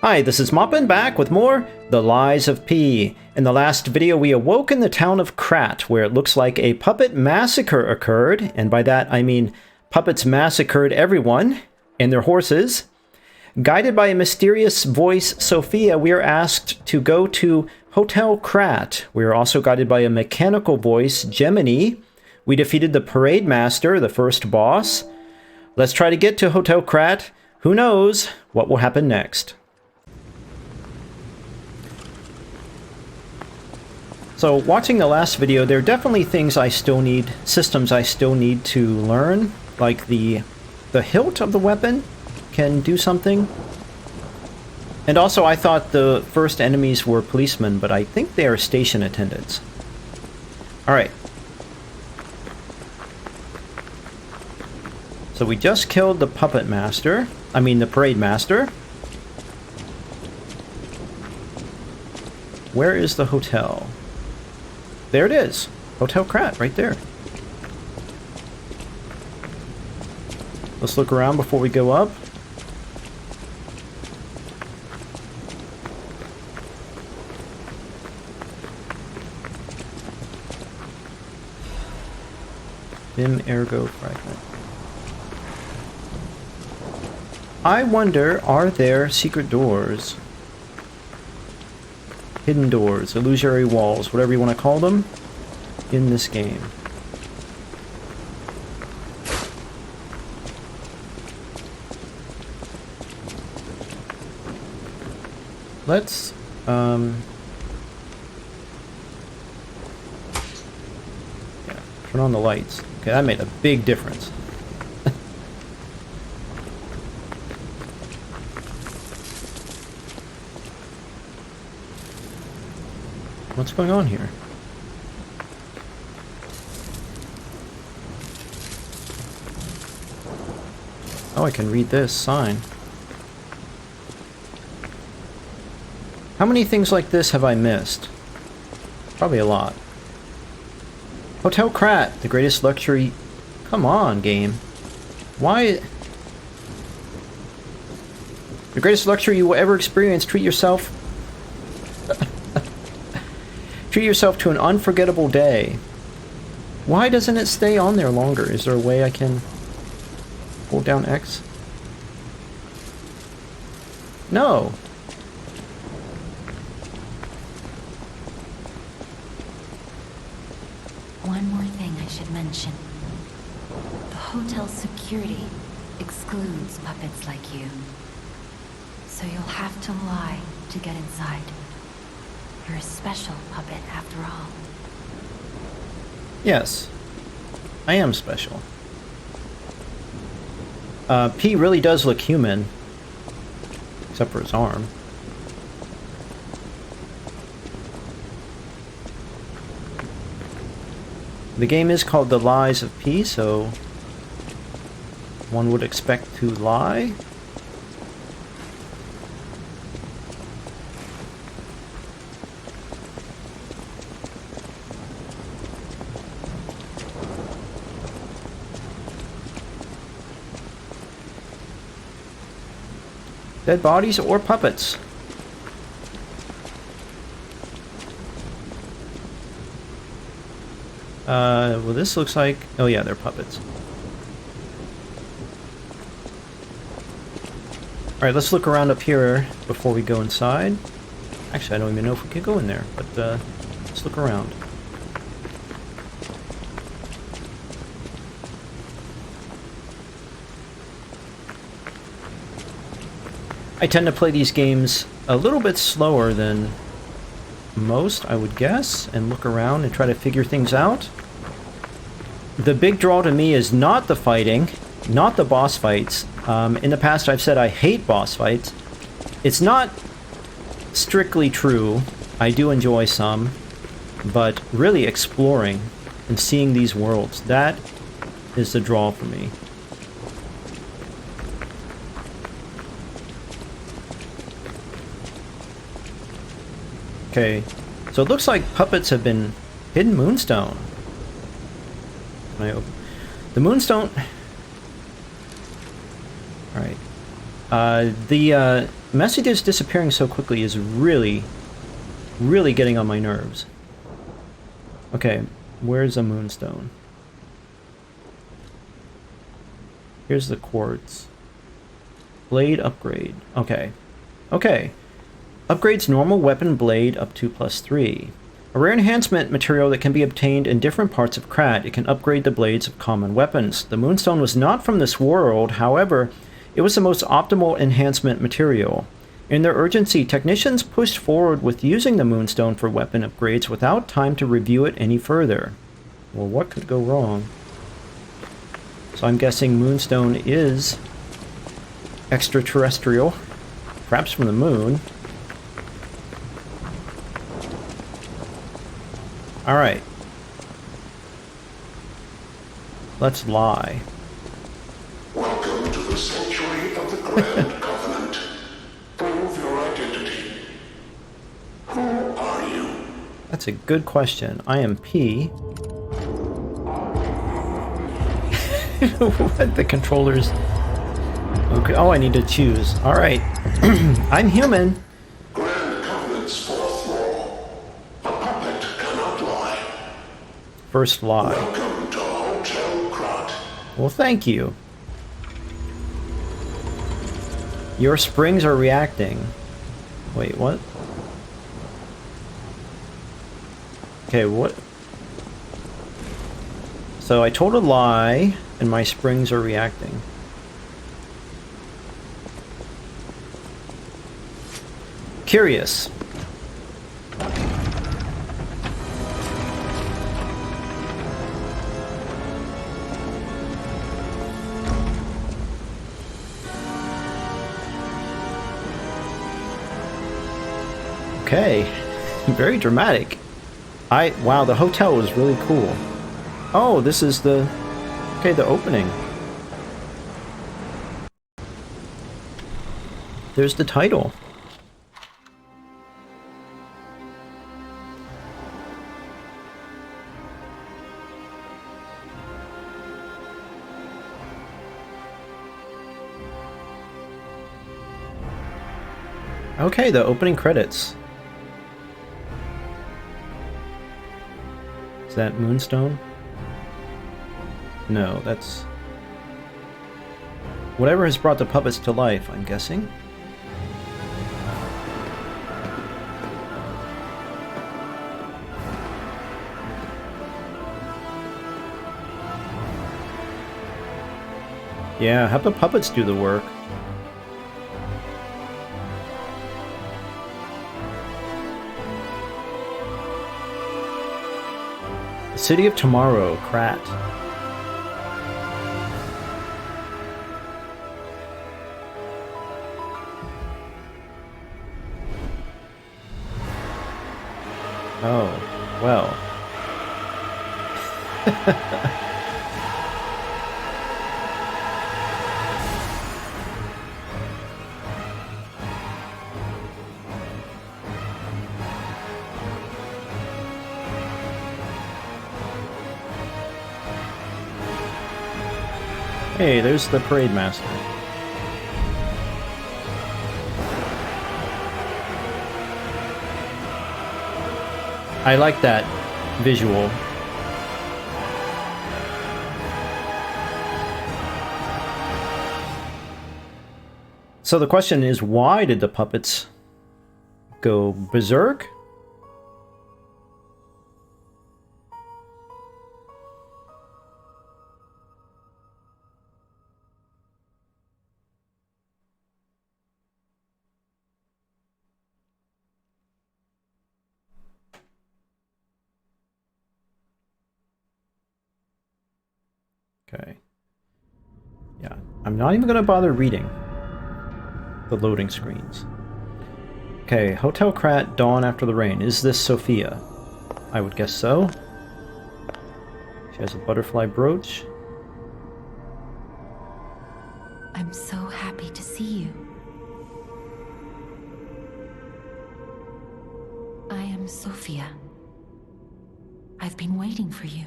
Hi, this is Moppin back with more The Lies of P. In the last video, we awoke in the town of Krat, where it looks like a puppet massacre occurred, and by that I mean puppets massacred everyone and their horses. Guided by a mysterious voice, Sophia, we are asked to go to Hotel Krat. We are also guided by a mechanical voice, Gemini. We defeated the parade master, the first boss. Let's try to get to Hotel Krat. Who knows what will happen next? So, watching the last video, there are definitely things I still need, systems I still need to learn, like the hilt of the weapon can do something. And also, I thought the first enemies were policemen, but I think they are station attendants. Alright. So we just killed the puppet master. I mean, the parade master. Where is the hotel? There it is. Hotel Krat, right there. Let's look around before we go up. Vim ergo fragment. I wonder, are there secret doors? Hidden doors, illusory walls, whatever you want to call them, in this game. Let's, yeah, turn on the lights. Okay, that made a big difference. What's going on here? Oh, I can read this sign. How many things like this have I missed? Probably a lot. Hotel Krat, the greatest luxury... Come on, game. Why... The greatest luxury you will ever experience. Treat yourself... Treat yourself to an unforgettable day. Why doesn't it stay on there longer? Is there a way I can hold down X? No. One more thing I should mention. The hotel security excludes puppets like you. So you'll have to lie to get inside. You're a special puppet, after all. Yes. I am special. P really does look human. Except for his arm. The game is called The Lies of P, so... one would expect to lie. Dead bodies or puppets? Well, this looks like... Oh yeah, they're puppets. Alright, let's look around up here before we go inside. Actually, I don't even know if we could go in there, but let's look around. I tend to play these games a little bit slower than most, I would guess, and look around and try to figure things out. The big draw to me is not the fighting, not the boss fights. In the past I've said I hate boss fights. It's not strictly true. I do enjoy some, but really exploring and seeing these worlds, that is the draw for me. Okay, so it looks like puppets have been hidden moonstone. Can I open? The moonstone... Alright. Messages disappearing so quickly is really, really getting on my nerves. Okay, where's a moonstone? Here's the quartz. Blade upgrade. Okay. Okay. Upgrades normal weapon blade up to +3. A rare enhancement material that can be obtained in different parts of Krat. It can upgrade the blades of common weapons. The moonstone was not from this world, however, it was the most optimal enhancement material. In their urgency, technicians pushed forward with using the moonstone for weapon upgrades without time to review it any further. Well, what could go wrong? So I'm guessing moonstone is extraterrestrial, perhaps from the moon. Alright. Let's lie. Welcome to the sanctuary of the Grand Covenant. Prove your identity. Who are you? That's a good question. I am P. What? The controllers... Okay. Oh, I need to choose. Alright. I'm human. Grand Covenant's fourth law. A puppet cannot lie. First lie. Welcome to Hotel Krat. Well, thank you. Your springs are reacting. Wait, what? Okay, what? So I told a lie, and my springs are reacting. Curious. Okay, very dramatic. Wow, the hotel was really cool. Oh, this is the opening. There's the title. Okay, the opening credits. Is that Moonstone? No, that's... whatever has brought the puppets to life, I'm guessing. Yeah, have the puppets do the work. The City of Tomorrow, Krat. Oh, well. Hey, there's the parade master. I like that visual. So the question is, why did the puppets go berserk? Okay. Yeah, I'm not even going to bother reading the loading screens. Okay, Hotel Krat, Dawn After the Rain. Is this Sophia? I would guess so. She has a butterfly brooch. I'm so happy to see you. I am Sophia. I've been waiting for you.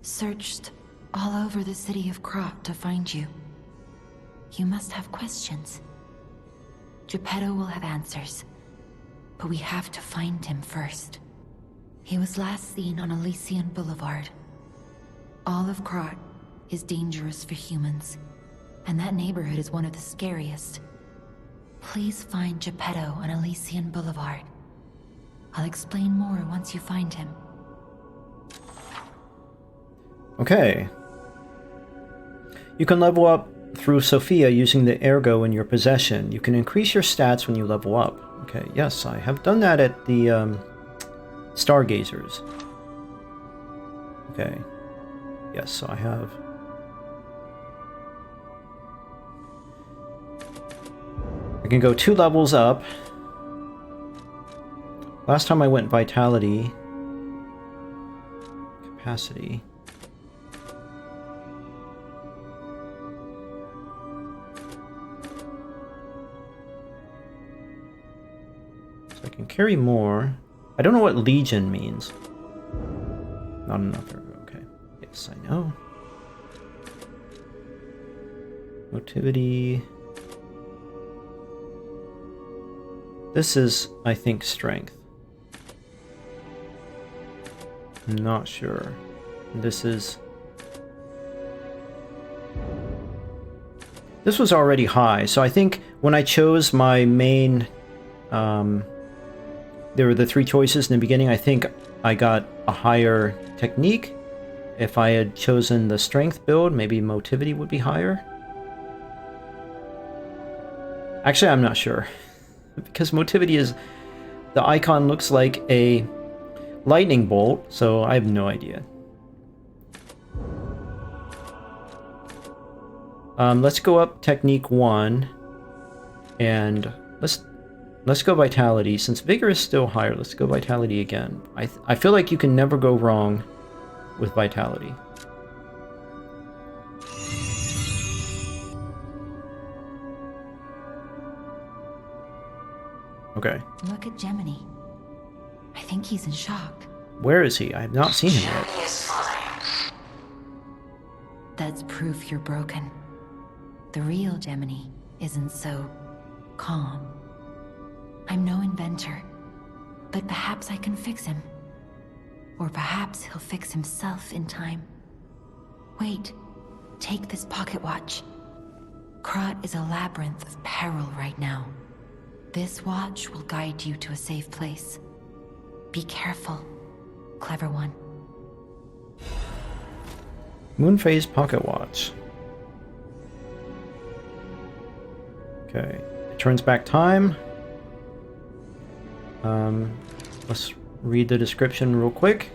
Searched all over the city of Krat to find you. You must have questions. Geppetto will have answers, but we have to find him first. He was last seen on Elysion Boulevard. All of Krat is dangerous for humans, and that neighborhood is one of the scariest. Please find Geppetto on Elysion Boulevard. I'll explain more once you find him. Okay. You can level up through Sophia using the ergo in your possession. You can increase your stats when you level up. Okay, yes, I have done that at the Stargazers. Okay. Yes, so I have. I can go 2 levels up. Last time I went Vitality. Capacity. So I can carry more. I don't know what Legion means. Not enough. Okay. Yes, I know. Motivity. This is, I think, strength. I'm not sure. This is... This was already high, so I think when I chose my main... there were the 3 choices in the beginning. I think I got a higher technique. If I had chosen the strength build, maybe motivity would be higher. Actually, I'm not sure. Because motivity is... The icon looks like a lightning bolt, so I have no idea. Let's go up technique 1. And let's go vitality. Since vigor is still higher, let's go vitality again. I feel like you can never go wrong with vitality. Okay. Look at Gemini. I think he's in shock. Where is he? I have not seen him yet. That's proof you're broken. The real Gemini isn't so calm. I'm no inventor, but perhaps I can fix him. Or perhaps he'll fix himself in time. Wait, take this pocket watch. Krat is a labyrinth of peril right now. This watch will guide you to a safe place. Be careful, clever one. Moonphase pocket watch. Okay. It turns back time. Let's read the description real quick.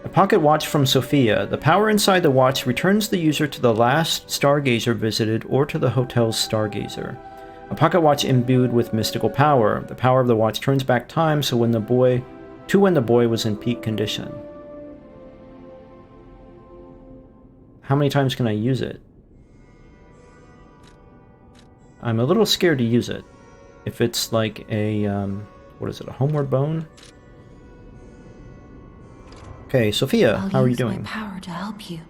A pocket watch from Sophia. The power inside the watch returns the user to the last stargazer visited or to the hotel's stargazer. A pocket watch imbued with mystical power. The power of the watch turns back time so when the boy was in peak condition. How many times can I use it? I'm a little scared to use it. If it's like a, what is it, a homeward bone? Okay, Sophia, how are you doing? I'll use my power to help you.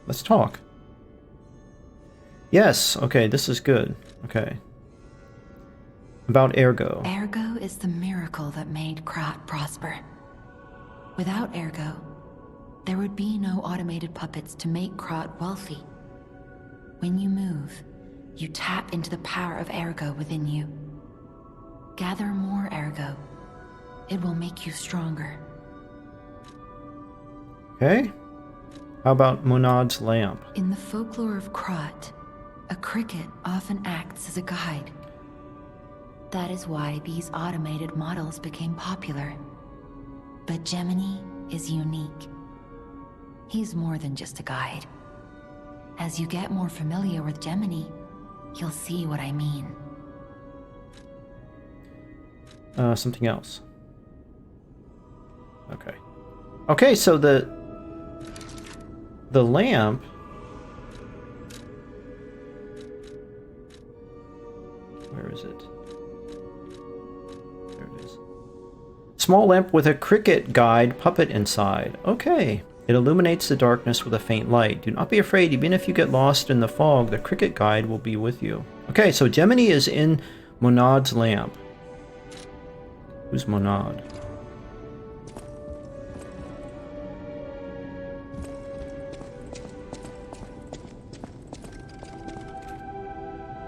Let's talk. Yes, okay, this is good. Okay. About Ergo. Ergo is the miracle that made Krat prosper. Without Ergo, there would be no automated puppets to make Krat wealthy. When you move, you tap into the power of Ergo within you. Gather more Ergo. It will make you stronger. Okay. How about Monad's lamp? In the folklore of Krat, a cricket often acts as a guide. That is why these automated models became popular. But Gemini is unique. He's more than just a guide. As you get more familiar with Gemini, you'll see what I mean. Something else. Okay. Okay, so the lamp... Where is it? There it is. Small lamp with a cricket guide puppet inside. Okay. It illuminates the darkness with a faint light. Do not be afraid. Even if you get lost in the fog, the cricket guide will be with you. Okay, so Gemini is in Monad's lamp. Who's Monad?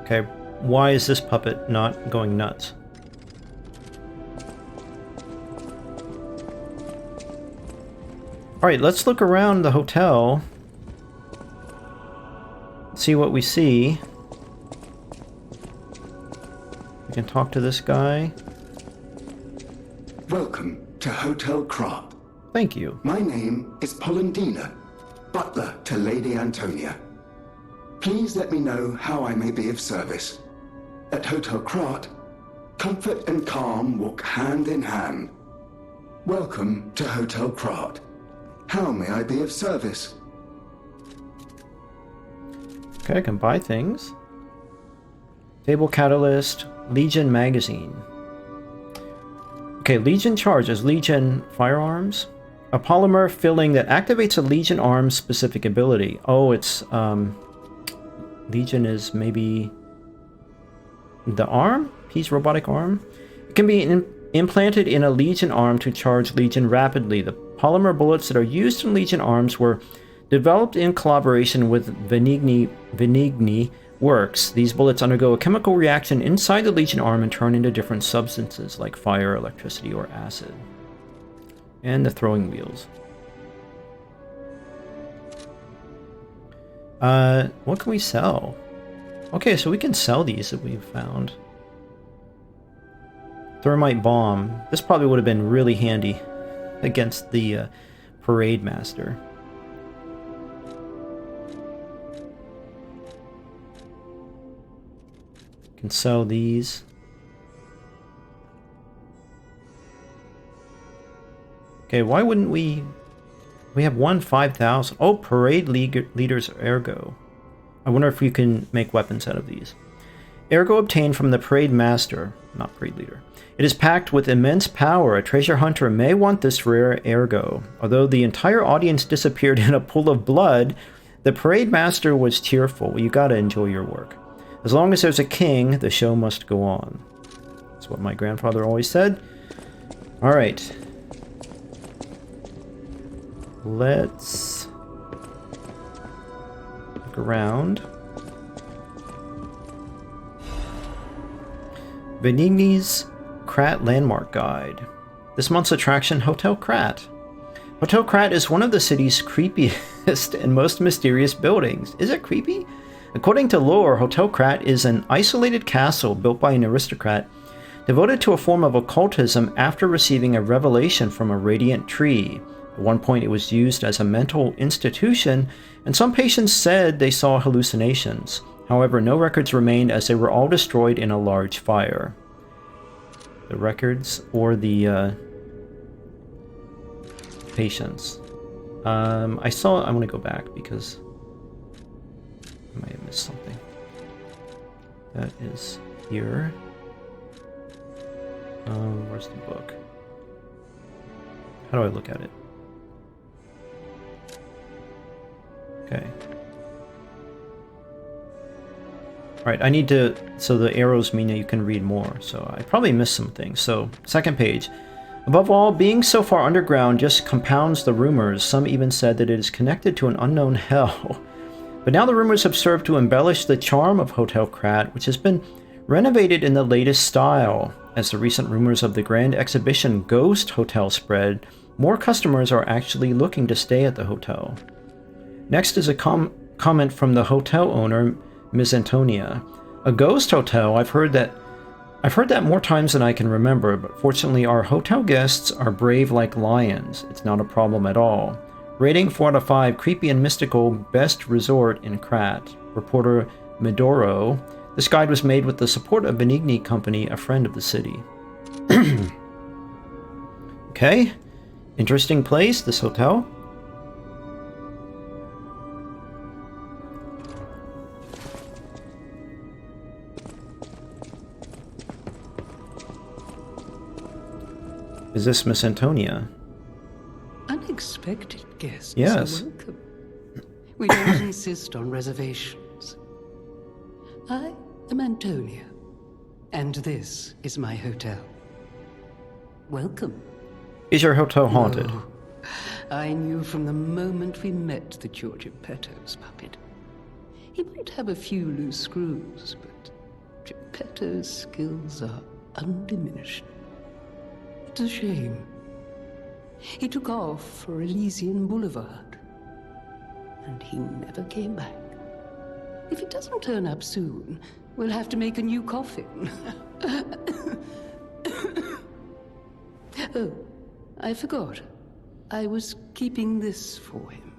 Okay, why is this puppet not going nuts? Alright, let's look around the hotel. See what we see. We can talk to this guy. Welcome to Hotel Krat. Thank you. My name is Polendina, butler to Lady Antonia. Please let me know how I may be of service. At Hotel Krat, comfort and calm walk hand in hand. Welcome to Hotel Krat. How may I be of service? Okay, I can buy things. Table Catalyst, Legion Magazine. Okay, Legion charges. Legion firearms. A polymer filling that activates a Legion arm's specific ability. Oh, it's, Legion is maybe the arm? P's robotic arm? It can be implanted in a Legion arm to charge Legion rapidly. The polymer bullets that are used in Legion arms were developed in collaboration with Venigni Works. These bullets undergo a chemical reaction inside the Legion arm and turn into different substances like fire, electricity, or acid. And the throwing wheels. What can we sell? Okay, so we can sell these that we've found. Thermite bomb. This probably would have been really handy against the parade master. Can sell these. Okay, why wouldn't we... We have 5,000. Oh, parade leader's ergo. I wonder if we can make weapons out of these. Ergo obtained from the parade master, not parade leader. It is packed with immense power. A treasure hunter may want this rare ergo. Although the entire audience disappeared in a pool of blood, the parade master was cheerful. You gotta enjoy your work. As long as there's a king, the show must go on. That's what my grandfather always said. Alright. Let's look around. Venigni's Krat Landmark Guide. This month's attraction, Hotel Krat. Hotel Krat is one of the city's creepiest and most mysterious buildings. Is it creepy? According to lore, Hotel Krat is an isolated castle built by an aristocrat devoted to a form of occultism after receiving a revelation from a radiant tree. At one point, it was used as a mental institution, and some patients said they saw hallucinations. However, no records remained as they were all destroyed in a large fire. The records or the patients. I'm going to go back because I might have missed something. That is here. Where's the book? How do I look at it? Okay. Alright, I need to... So the arrows mean that you can read more. So I probably missed some things. So, second page. Above all, being so far underground just compounds the rumors. Some even said that it is connected to an unknown hell. But now the rumors have served to embellish the charm of Hotel Krat, which has been renovated in the latest style. As the recent rumors of the grand exhibition Ghost Hotel spread, more customers are actually looking to stay at the hotel. Next is a comment from the hotel owner, Ms. Antonia. A ghost hotel? I've heard that more times than I can remember, but fortunately our hotel guests are brave like lions. It's not a problem at all. Rating 4 out of 5, creepy and mystical, best resort in Krat. Reporter Medoro. This guide was made with the support of Benigni Company, a friend of the city. Okay. Interesting place, this hotel. Is this Miss Antonia? Unexpected. unexpected guests Yes. are welcome. We don't insist on reservations. I am Antonia, and this is my hotel. Welcome. Is your hotel haunted? Oh, I knew from the moment we met that you're Geppetto's puppet. He might have a few loose screws, but Geppetto's skills are undiminished. It's a shame. He took off for Elysion Boulevard, and he never came back. If it doesn't turn up soon, we'll have to make a new coffin. Oh, I forgot. I was keeping this for him.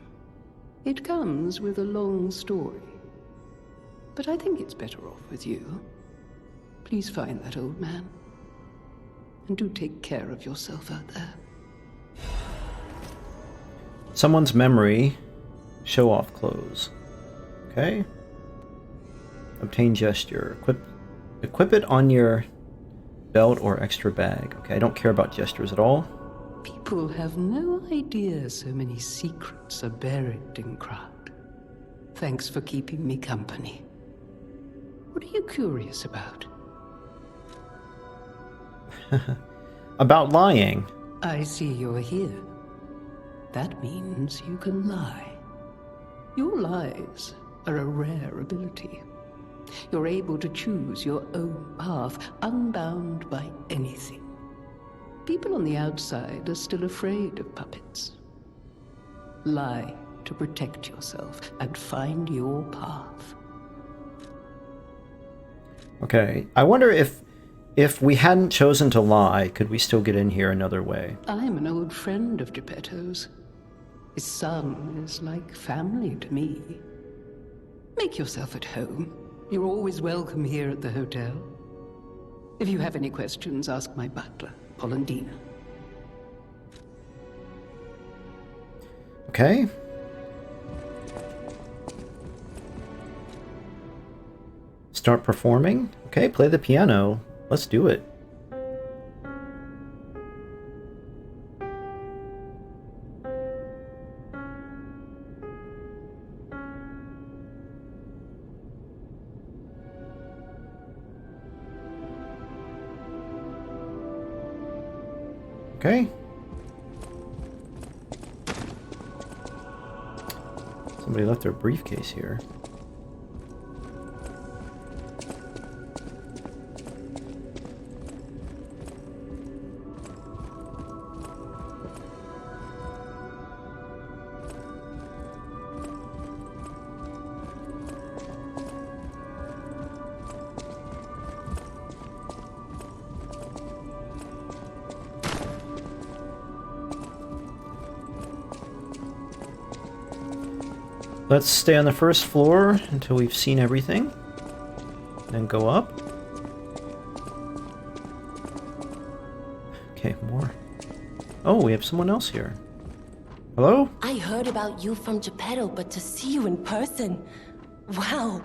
It comes with a long story. But I think it's better off with you. Please find that old man. And do take care of yourself out there. Someone's memory. Show off clothes. Okay. Obtain gesture. Equip it on your belt or extra bag. Okay, I don't care about gestures at all. People have no idea so many secrets are buried in Krat. Thanks for keeping me company. What are you curious about? About lying. I see you're here. That means you can lie. Your lies are a rare ability. You're able to choose your own path, unbound by anything. People on the outside are still afraid of puppets. Lie to protect yourself and find your path. Okay, I wonder if we hadn't chosen to lie, could we still get in here another way? I'm an old friend of Geppetto's. His son is like family to me. Make yourself at home. You're always welcome here at the hotel. If you have any questions, ask my butler, Polendina. Okay. Start performing. Okay, play the piano. Let's do it. Okay. Somebody left their briefcase here. Let's stay on the first floor until we've seen everything. Then go up. Okay, more. Oh, we have someone else here. Hello? I heard about you from Geppetto, but to see you in person... Wow!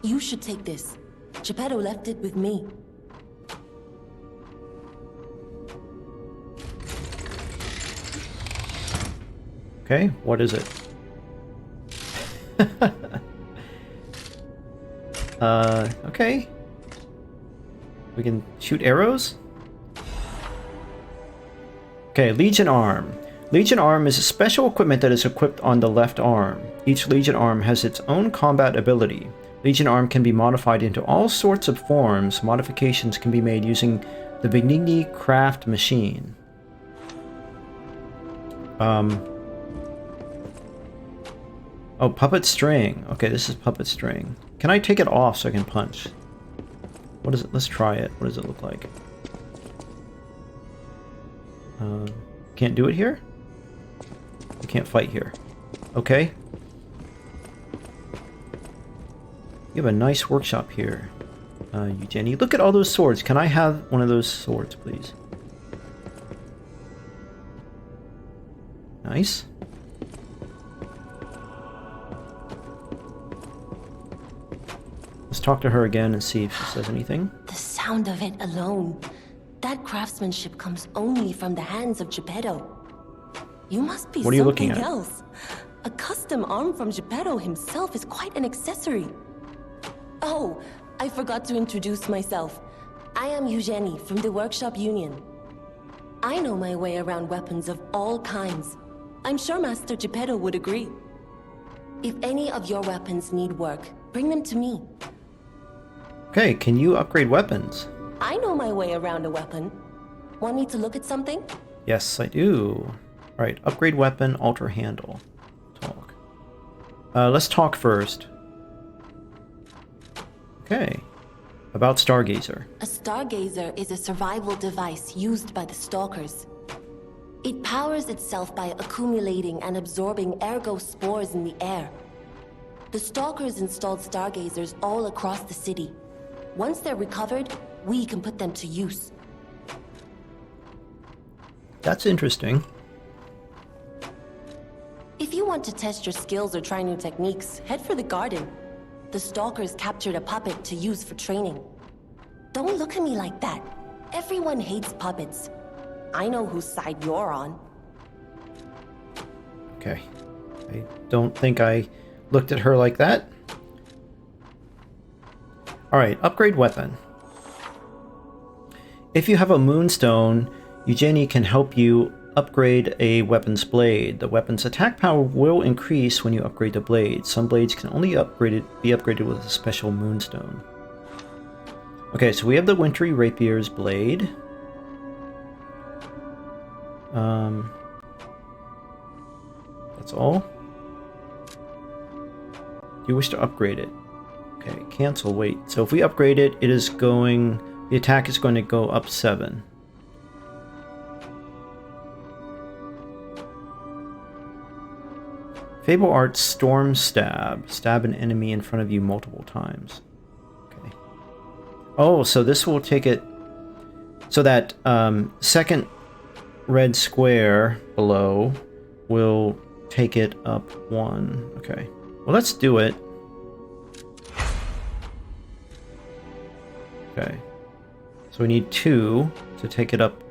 You should take this. Geppetto left it with me. Okay, what is it? Okay. We can shoot arrows? Okay, Legion Arm. Legion Arm is a special equipment that is equipped on the left arm. Each Legion Arm has its own combat ability. Legion Arm can be modified into all sorts of forms. Modifications can be made using the Gemini craft machine. Oh, puppet string. Okay, this is puppet string. Can I take it off so I can punch? What is it? Let's try it. What does it look like? Can't do it here? You can't fight here. Okay. You have a nice workshop here, Eugénie. Look at all those swords. Can I have one of those swords, please? Nice. Let's talk to her again and see if she says anything. The sound of it alone. That craftsmanship comes only from the hands of Geppetto. You must be What are you looking something at? else. A custom arm from Geppetto himself is quite an accessory. Oh, I forgot to introduce myself. I am Eugénie from the Workshop Union. I know my way around weapons of all kinds. I'm sure Master Geppetto would agree. If any of your weapons need work, bring them to me. Okay, can you upgrade weapons? I know my way around a weapon. Want me to look at something? Yes, I do. Alright, upgrade weapon, alter handle. Talk. Let's talk first. Okay. About Stargazer. A stargazer is a survival device used by the stalkers. It powers itself by accumulating and absorbing ergo spores in the air. The stalkers installed stargazers all across the city. Once they're recovered, we can put them to use. That's interesting. If you want to test your skills or try new techniques, head for the garden. The stalkers captured a puppet to use for training. Don't look at me like that. Everyone hates puppets. I know whose side you're on. Okay. I don't think I looked at her like that. Alright, upgrade weapon. If you have a moonstone, Eugénie can help you upgrade a weapon's blade. The weapon's attack power will increase when you upgrade the blade. Some blades can only be upgraded with a special moonstone. Okay, so we have the Wintry Rapier's blade. That's all. Do you wish to upgrade it? Okay, cancel, wait. So if we upgrade it, the attack is going to go up 7. Fable Art's Storm Stab. Stab an enemy in front of you multiple times. Okay. Oh, so this will take it... So that second red square below will take it up 1. Okay. Well, let's do it. Okay. So we need 2 to take it up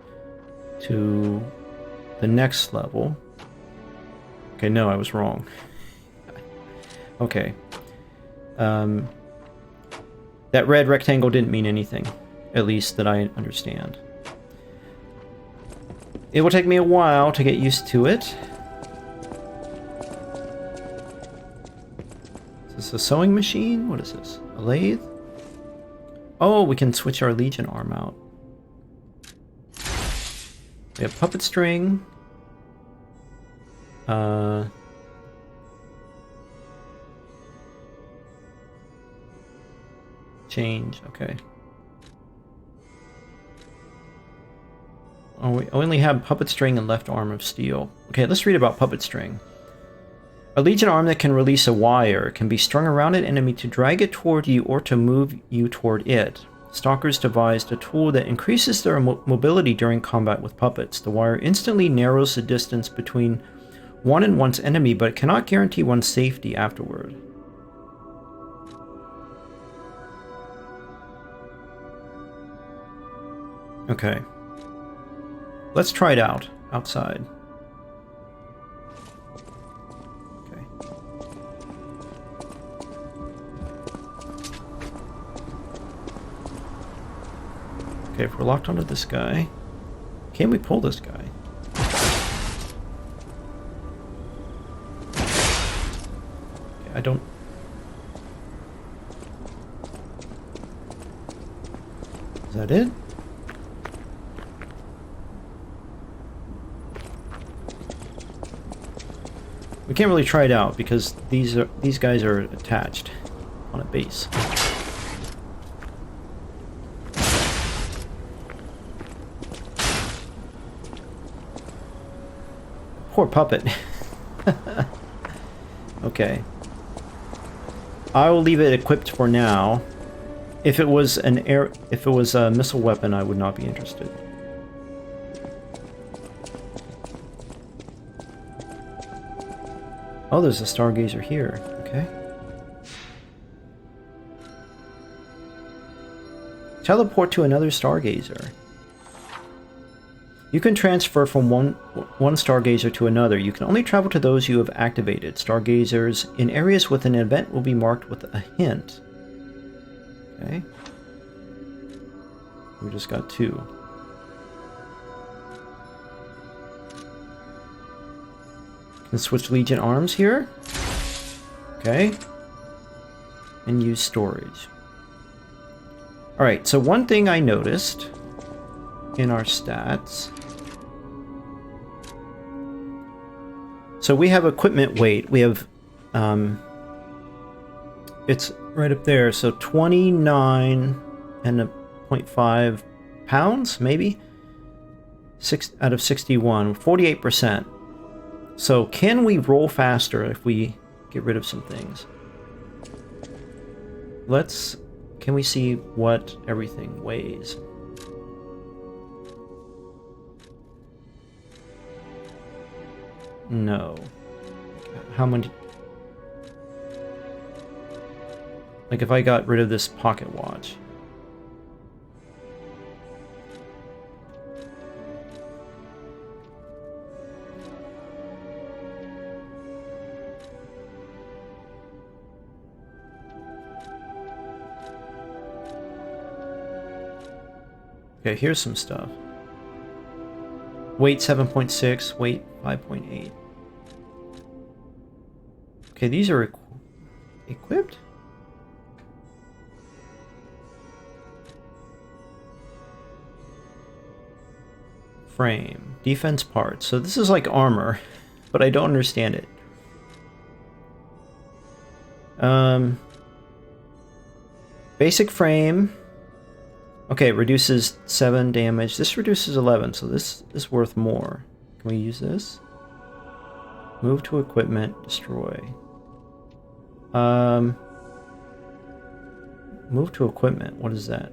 to the next level. Okay, no, I was wrong. Okay. That red rectangle didn't mean anything. At least that I understand. It will take me a while to get used to it. Is this a sewing machine? What is this? A lathe? Oh, we can switch our Legion arm out. We have puppet string. Change, okay. Oh, we only have puppet string and left arm of steel. Okay, let's read about puppet string. A Legion arm that can release a wire can be strung around an enemy to drag it toward you or to move you toward it. Stalkers devised a tool that increases their mobility during combat with puppets. The wire instantly narrows the distance between one and one's enemy, but cannot guarantee one's safety afterward. Okay. Let's try it out outside. Okay. Okay, if we're locked onto this guy, can we pull this guy? I don't... Is that it? We can't really try it out because these guys are attached on a base. Poor puppet. Okay. I will leave it equipped for now. If it was a missile weapon, I would not be interested. Oh, there's a stargazer here. Okay. Teleport to another stargazer. You can transfer from one stargazer to another. You can only travel to those you have activated. Stargazers in areas with an event will be marked with a hint. Okay. We just got 2. Can switch Legion arms here. Okay. And use storage. Alright, so one thing I noticed in our stats. So we have equipment weight. We have, it's right up there. So 29.5 pounds, maybe? 6 out of 61, 48%. So can we roll faster if we get rid of some things? Can we see what everything weighs? No. How many? Like if I got rid of this pocket watch. Okay, here's some stuff. Weight 7.6, weight 5.8. Okay, these are equipped? Frame. Defense parts. So this is like armor, but I don't understand it. Basic frame. Okay, it reduces 7 damage. This reduces 11, so this is worth more. Can we use this? Move to equipment, destroy. Move to equipment. What is that?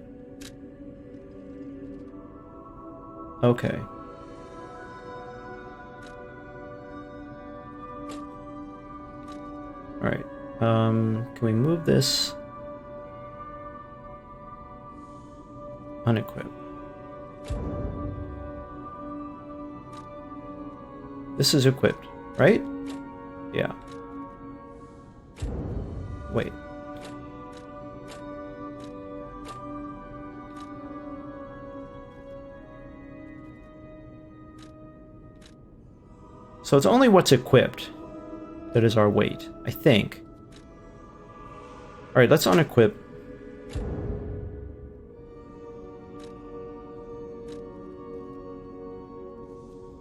Okay. Alright. Can we move this? Unequip. This is equipped, right? Yeah. Wait. So it's only what's equipped that is our weight, I think. Alright, let's unequip.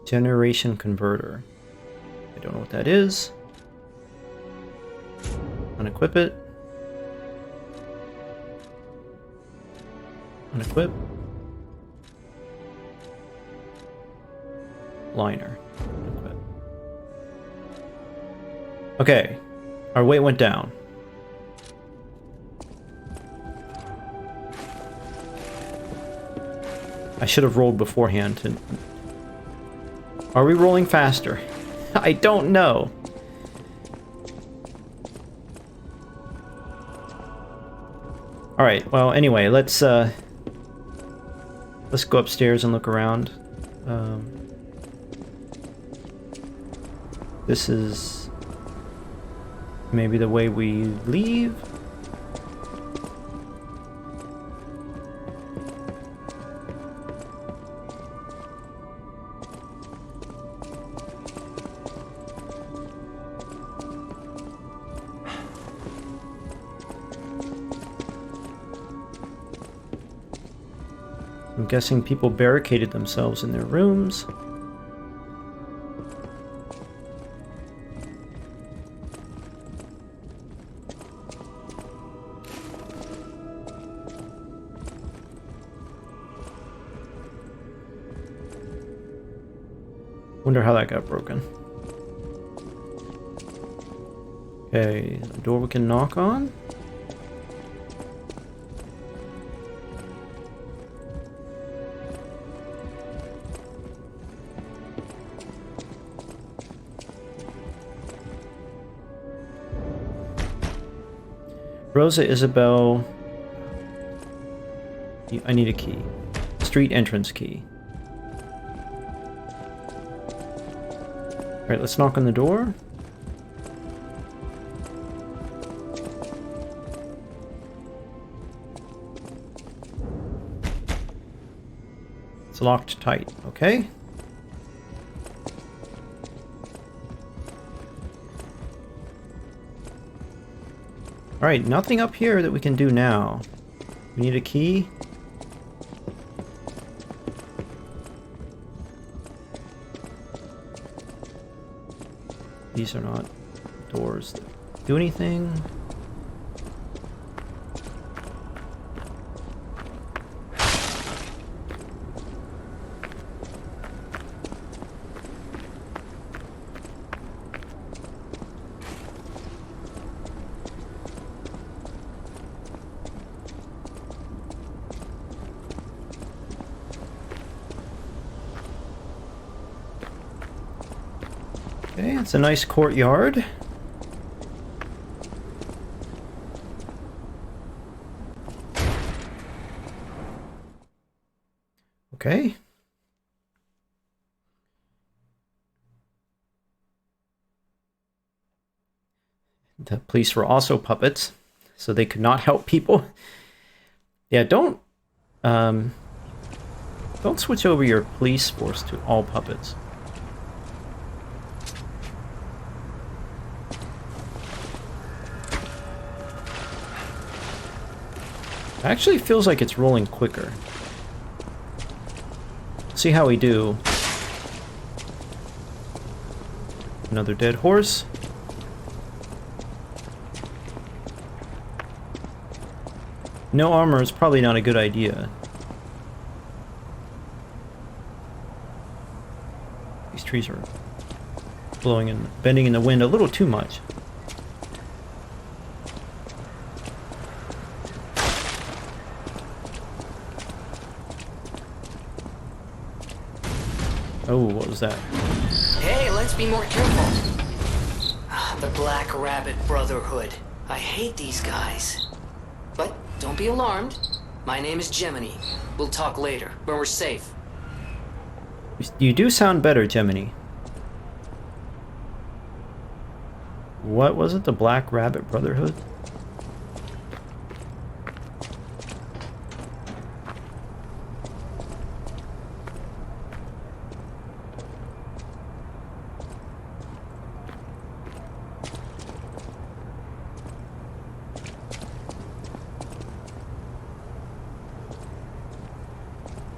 Generation converter. I don't know what that is. Unequip it. Unequip. Liner. Unequip. Okay. Our weight went down. I should have rolled beforehand to... Are we rolling faster? I don't know. Alright, well, anyway, let's go upstairs and look around. This is maybe the way we leave. I'm guessing people barricaded themselves in their rooms. Wonder how that got broken. Okay, a door we can knock on. Rosa Isabel. I need a key. Street entrance key. Alright, let's knock on the door. It's locked tight, okay. Alright, nothing up here that we can do now. We need a key. These are not doors that do anything. Okay, it's a nice courtyard. Okay. The police were also puppets, so they could not help people. Yeah, don't switch over your police force to all puppets. It actually feels like it's rolling quicker. See how we do. Another dead horse. No armor is probably not a good idea. These trees are blowing and bending in the wind a little too much. Oh, what was that? Hey, let's be more careful. The Black Rabbit Brotherhood. I hate these guys. But don't be alarmed. My name is Gemini. We'll talk later, when we're safe. You do sound better, Gemini. What was it? The Black Rabbit Brotherhood?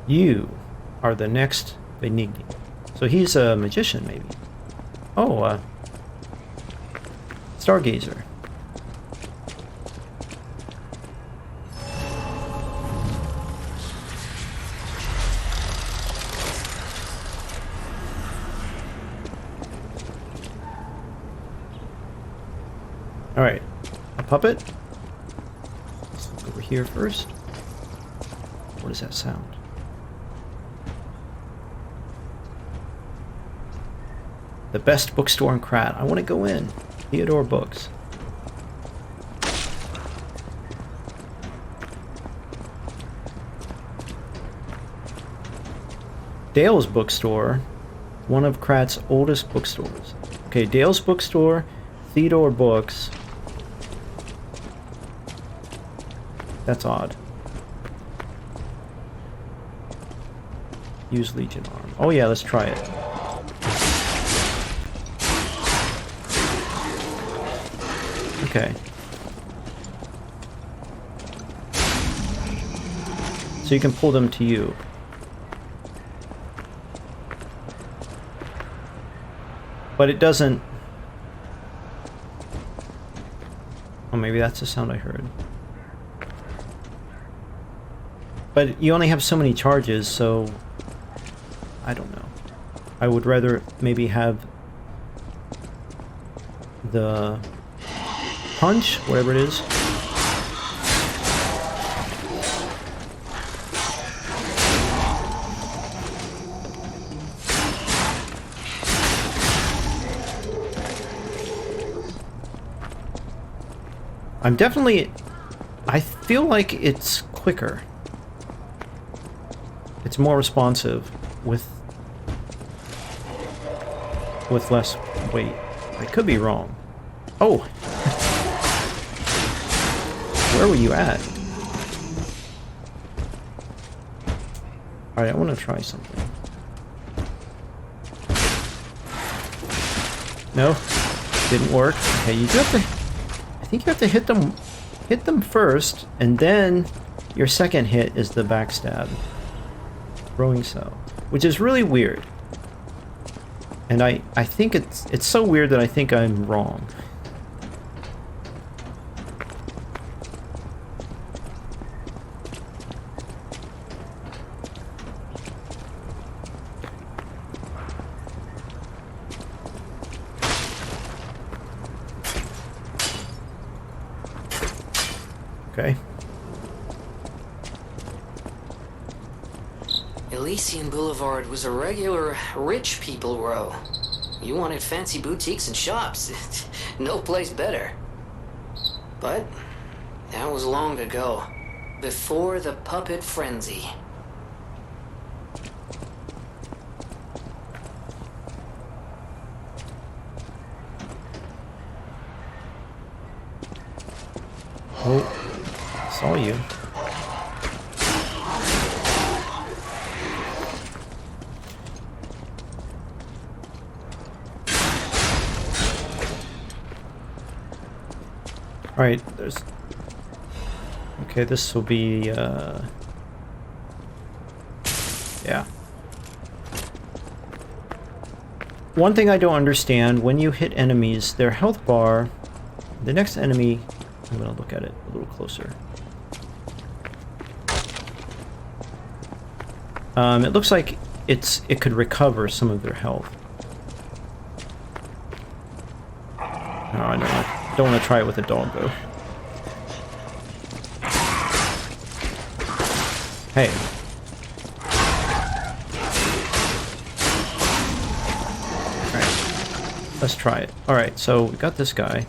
You are the next Benigni. So he's a magician, maybe. Oh, Stargazer. Alright, a puppet. Let's look over here first. What does that sound? The best bookstore in Krat. I want to go in. Theodore Books. Dale's Bookstore. One of Krat's oldest bookstores. Okay, Dale's Bookstore, Theodore Books. That's odd. Use Legion Arm. Oh yeah, let's try it. Okay. So you can pull them to you. But it doesn't... Oh, maybe that's the sound I heard. But you only have so many charges, so... I don't know. I would rather maybe have... the... punch, whatever it is. I'm definitely... I feel like it's quicker. It's more responsive with with less weight. I could be wrong. Oh! Where were you at? Alright, I want to try something. No? Didn't work. Okay, you do have to... I think you have to hit them first, and then your second hit is the backstab. Throwing cell. Which is really weird. And I think it's so weird that I think I'm wrong. Okay. Elysion Boulevard was a regular rich people row. You wanted fancy boutiques and shops. No place better. But that was long ago. Before the puppet frenzy. Oh, saw you. Alright, there's... Okay, this will be, yeah. One thing I don't understand, when you hit enemies, their health bar... The next enemy... I'm gonna look at it a little closer. It looks like it could recover some of their health. Oh, I don't want to try it with a dog, though. Hey. Alright. Let's try it. Alright, so we got this guy.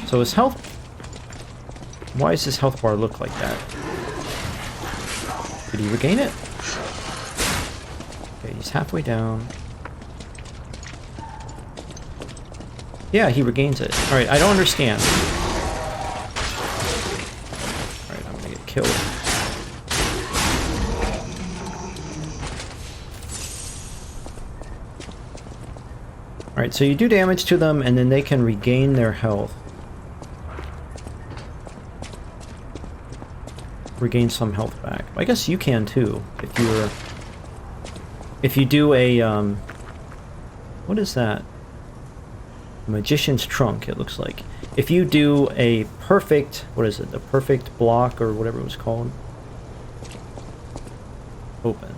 So his health... Why does his health bar look like that? Did he regain it? Okay, he's halfway down. Yeah, he regains it. Alright, I don't understand. Alright, I'm gonna get killed. Alright, so you do damage to them, and then they can regain their health. Regain some health back. I guess you can too, if you do a, what is that? Magician's Trunk, it looks like. If you do a perfect, what is it, the perfect block or whatever it was called. Open.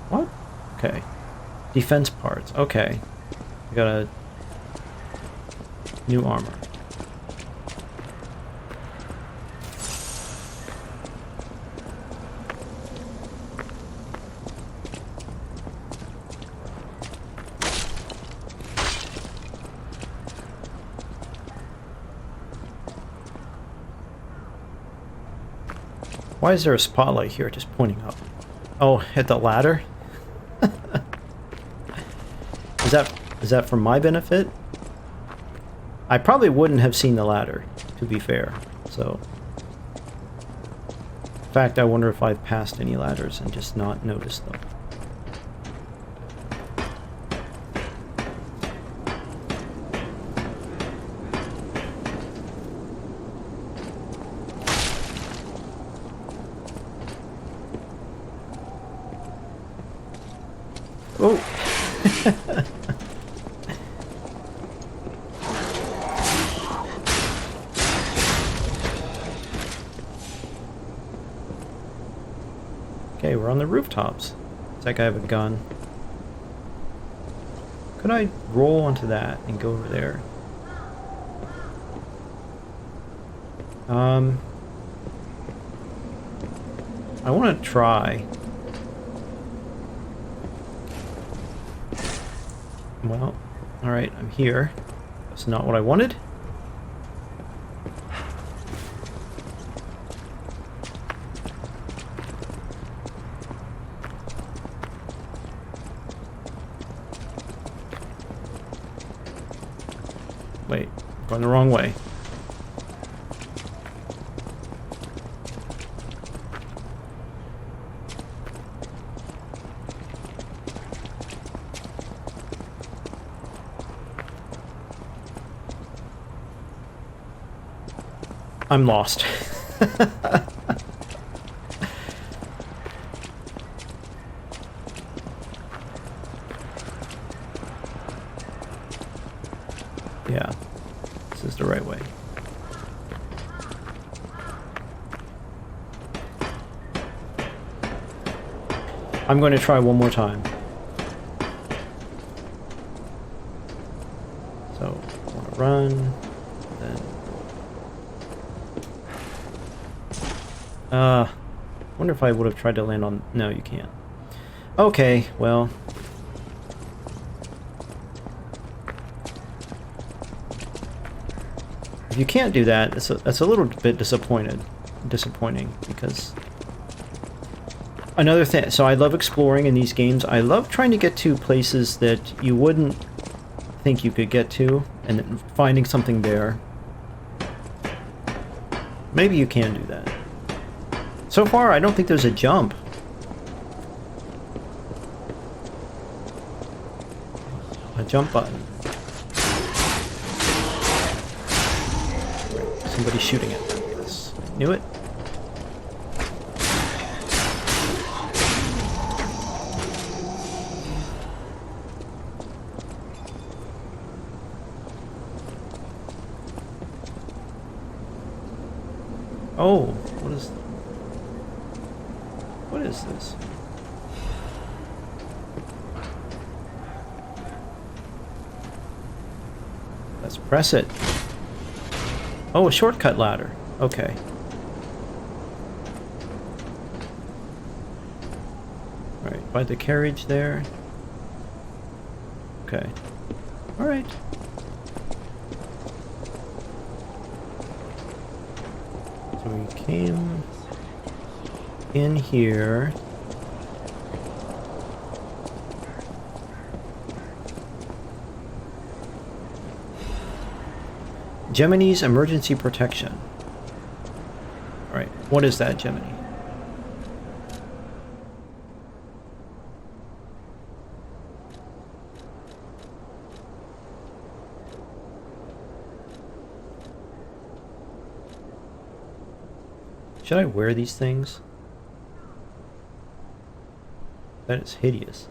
What? Okay. Defense parts, okay. I got a new armor. Why is there a spotlight here just pointing up? Oh, at the ladder? Is that for my benefit? I probably wouldn't have seen the ladder, to be fair, so... In fact, I wonder if I've passed any ladders and just not noticed them. Oh! Okay, we're on the rooftops. Looks like I have a gun. Could I roll onto that and go over there? I want to try. Well, alright, I'm here. That's not what I wanted. Wait, going the wrong way. I'm lost. Yeah, this is the right way. I'm going to try one more time. So, I want to run, then... wonder if I would have tried to land on... No, you can't. Okay, well... If you can't do that, that's a little bit disappointing, because... Another thing, so I love exploring in these games. I love trying to get to places that you wouldn't think you could get to, and then finding something there. Maybe you can do that. So far, I don't think there's a jump. A jump button. Somebody's shooting at me. Yes. Knew it. Oh, what is this? Let's press it. Oh, a shortcut ladder. Okay. Alright, by the carriage there. Okay. Alright. So we came in here. Gemini's emergency protection. Alright, what is that, Gemini? Should I wear these things? That is hideous.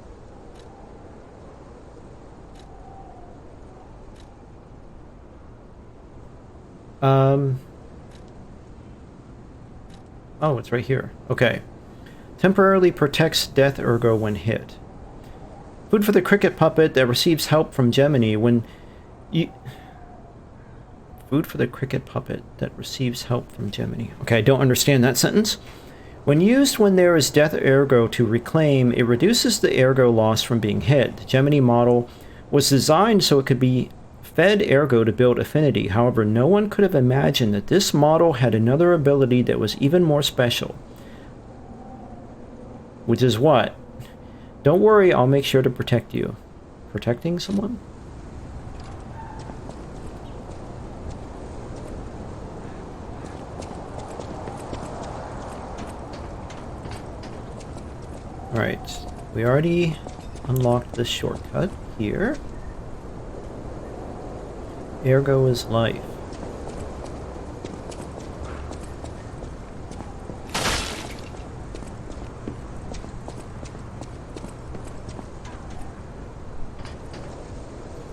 Oh, it's right here. Okay. Temporarily protects death ergo when hit. Food for the cricket puppet that receives help from Gemini when you... Food for the cricket puppet that receives help from Gemini. Okay, I don't understand that sentence. When used when there is death ergo to reclaim, it reduces the ergo loss from being hit. The Gemini model was designed so it could be fed ergo to build affinity. However, no one could have imagined that this model had another ability that was even more special. Which is what? Don't worry, I'll make sure to protect you. Protecting someone? Alright, we already unlocked this shortcut here. Ergo is life.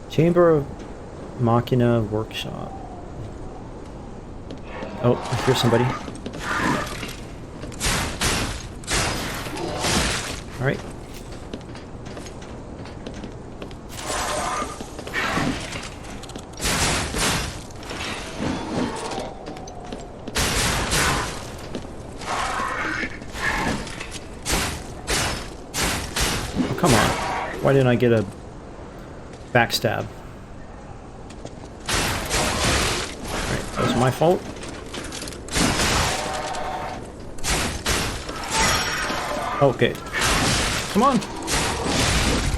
Chamber of Machina Workshop. Oh, here's somebody. Alright. Come on. Why didn't I get a backstab? Alright, that was my fault. Okay. Come on.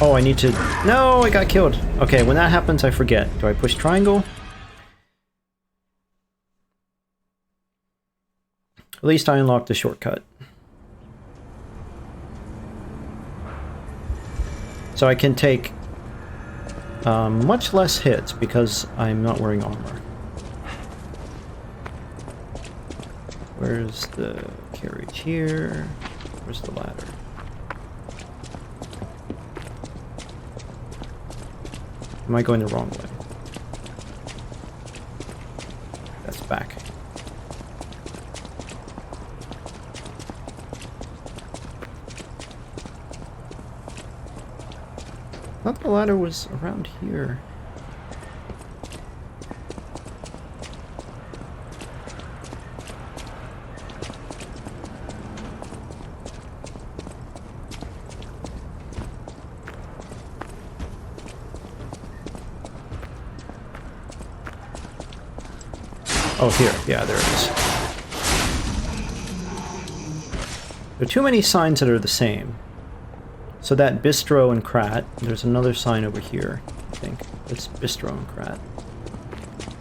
Oh, I need to... No, I got killed. Okay, when that happens, I forget. Do I push triangle? At least I unlocked the shortcut. So I can take much less hits because I'm not wearing armor. Where's the carriage here? Where's the ladder? Am I going the wrong way? That's back. I thought the ladder was around here. Oh, here. Yeah, there it is. There are too many signs that are the same. So that Bistro and Krat, there's another sign over here, I think. It's Bistro and Krat.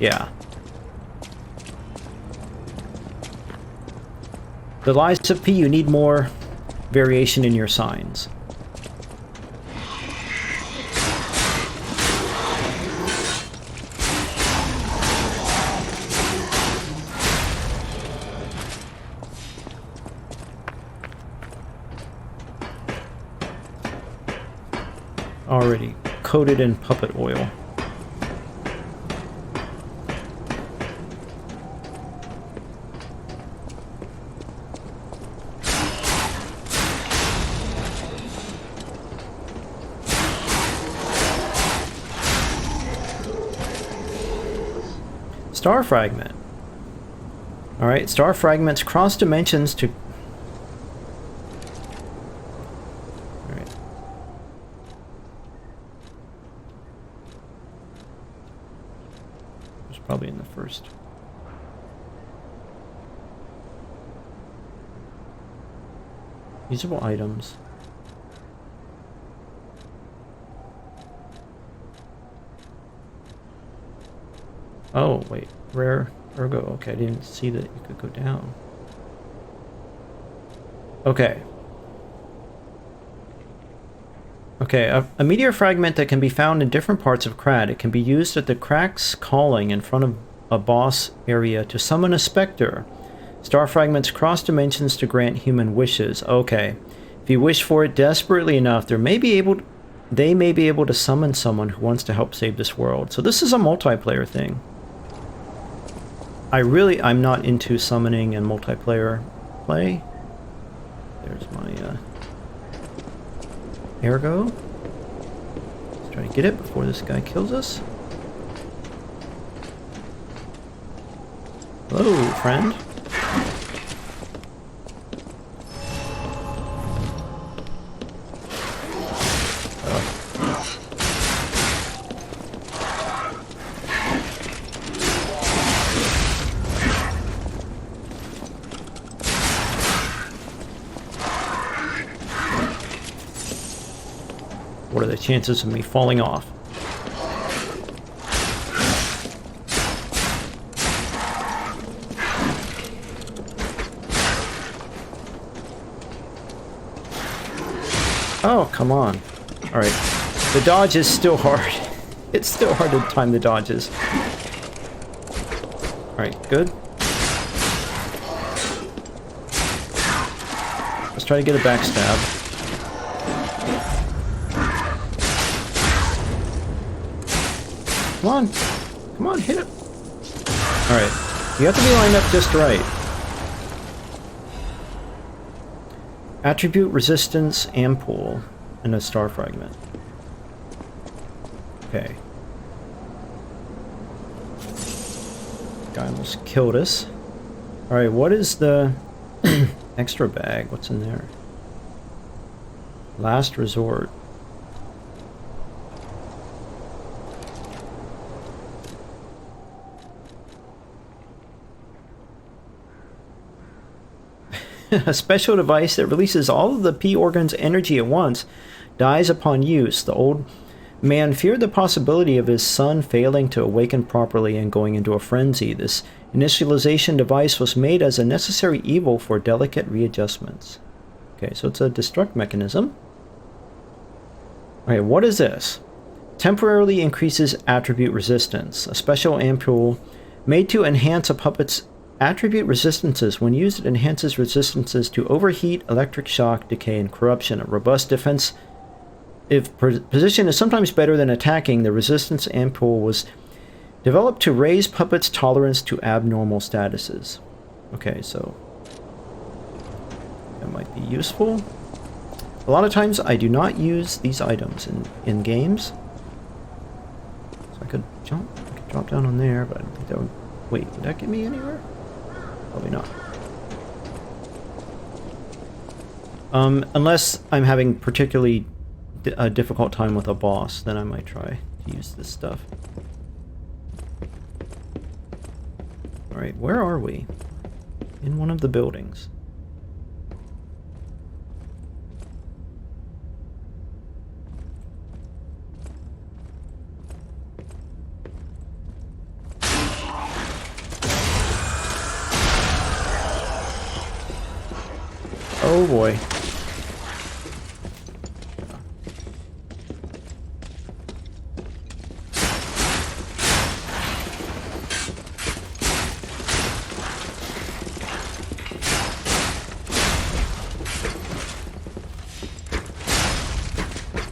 Yeah. The Lies of P, you need more variation in your signs. Already coated in puppet oil. Star fragment. Alright, star fragments cross dimensions to... Alright. It's probably in the first. Usable items. Oh, wait. Rare ergo. Okay, I didn't see that you could go down. Okay. Okay, a meteor fragment that can be found in different parts of Krat. It can be used at the Krat's calling in front of a boss area to summon a specter. Star fragments cross dimensions to grant human wishes. Okay. If you wish for it desperately enough, they may be able to summon someone who wants to help save this world. So this is a multiplayer thing. I'm not into summoning and multiplayer play. There's my ergo. Let's try to get it before this guy kills us. Hello, friend. What are the chances of me falling off? Oh, come on. Alright. The dodge is still hard. It's still hard to time the dodges. Alright, good. Let's try to get a backstab. Come on. Come on, hit it. Alright. You have to be lined up just right. Attribute, resistance, ampoule, and a star fragment. Okay. Guy almost killed us. Alright, what is the extra bag? What's in there? Last resort. A special device that releases all of the P organ's energy at once dies upon use. The old man feared the possibility of his son failing to awaken properly and going into a frenzy. This Initialization device was made as a necessary evil for delicate readjustments. Okay, so it's a destruct mechanism. Alright, what is this? Temporarily increases attribute resistance. A special ampule made to enhance a puppet's attribute resistances. When used, it enhances resistances to overheat, electric shock, decay, and corruption. A robust defense. If position is sometimes better than attacking, the resistance ampule was developed to raise puppets' tolerance to abnormal statuses. Okay, so that might be useful. A lot of times I do not use these items in games. So I could drop down on there, but I don't think that would... Wait, would that get me anywhere? Probably not. Unless I'm having particularly a difficult time with a boss, then I might try to use this stuff. Alright, where are we? In one of the buildings. Oh boy.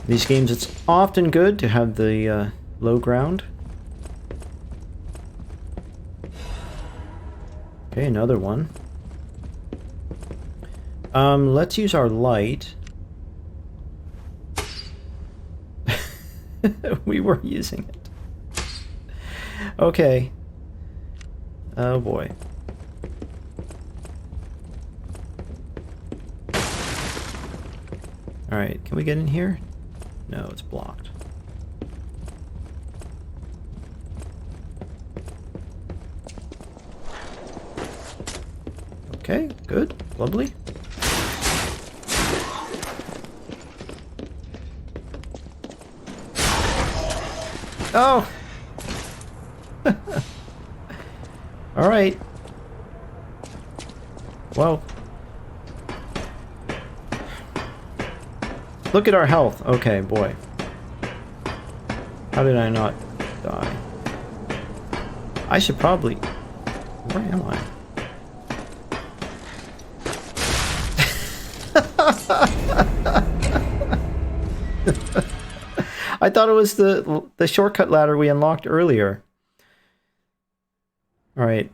These games, it's often good to have the low ground. Okay, another one. Let's use our light. We were using it. Okay. Oh boy. Alright, can we get in here? No, it's blocked. Okay, good. Lovely. Oh! Alright. Well. Look at our health. Okay, boy. How did I not die? I should probably... Where am I? I thought it was the shortcut ladder we unlocked earlier. Alright.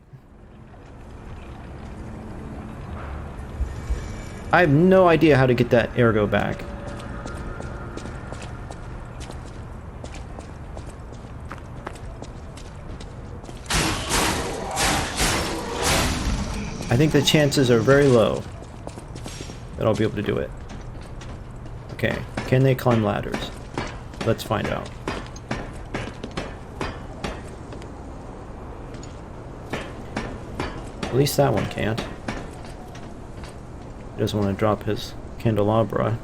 I have no idea how to get that ergo back. I think the chances are very low that I'll be able to do it. Okay, can they climb ladders? Let's find out. At least that one can't. He doesn't want to drop his candelabra.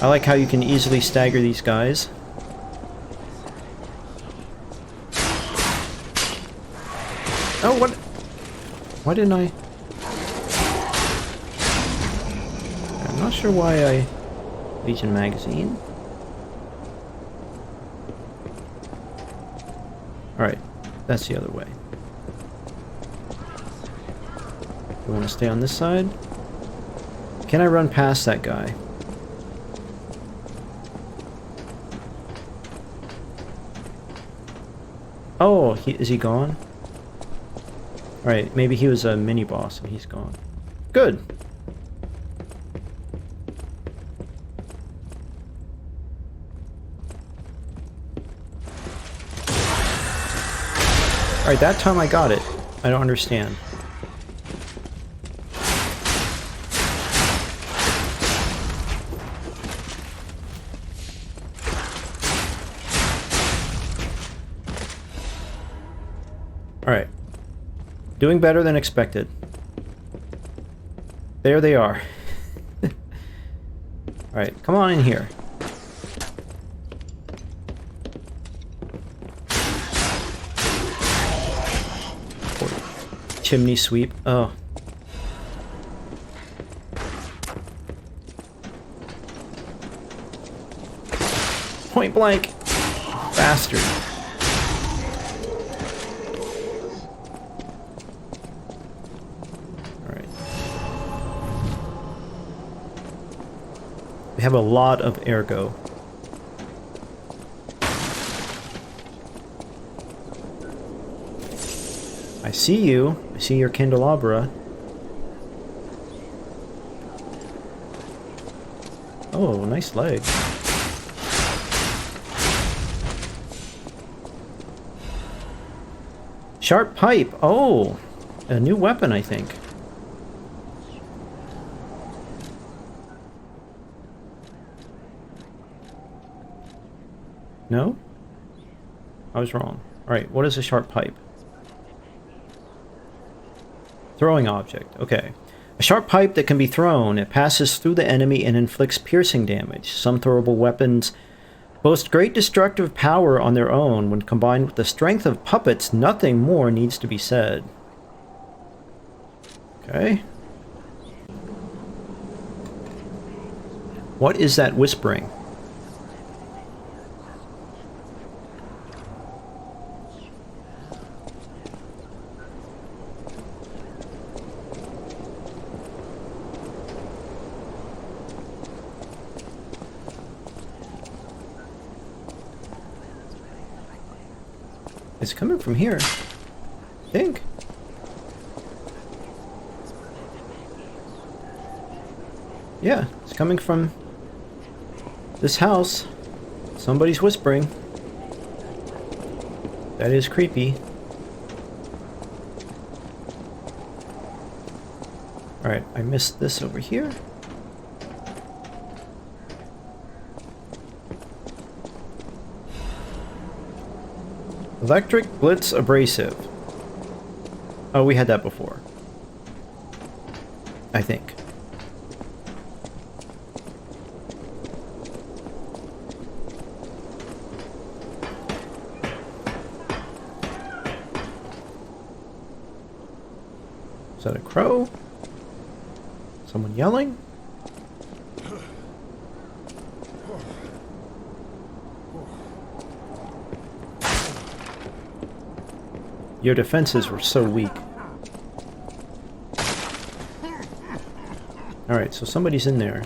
I like how you can easily stagger these guys. Oh, what? Why didn't I? I'm not sure why I... Legion magazine. Alright, that's the other way. We want to stay on this side. Can I run past that guy? Oh, is he gone? Alright, maybe he was a mini-boss and he's gone. Good! Alright, that time I got it. I don't understand. Alright. Doing better than expected. There they are. Alright, come on in here. Chimney sweep. Oh. Point blank. Bastard. Alright. We have a lot of ergo. I see you. I see your candelabra. Oh, nice leg. Sharp pipe. Oh, a new weapon, I think. No? I was wrong. Alright, what is a sharp pipe? Throwing object. Okay. A sharp pipe that can be thrown. It passes through the enemy and inflicts piercing damage. Some throwable weapons boast great destructive power on their own. When combined with the strength of puppets, nothing more needs to be said. Okay. What is that whispering? It's coming from here, I think. Yeah, it's coming from this house. Somebody's whispering. That is creepy. Alright, I missed this over here. Electric Blitz Abrasive. Oh, we had that before. I think. Is that a crow? Someone yelling? Your defenses were so weak. Alright, so somebody's in there.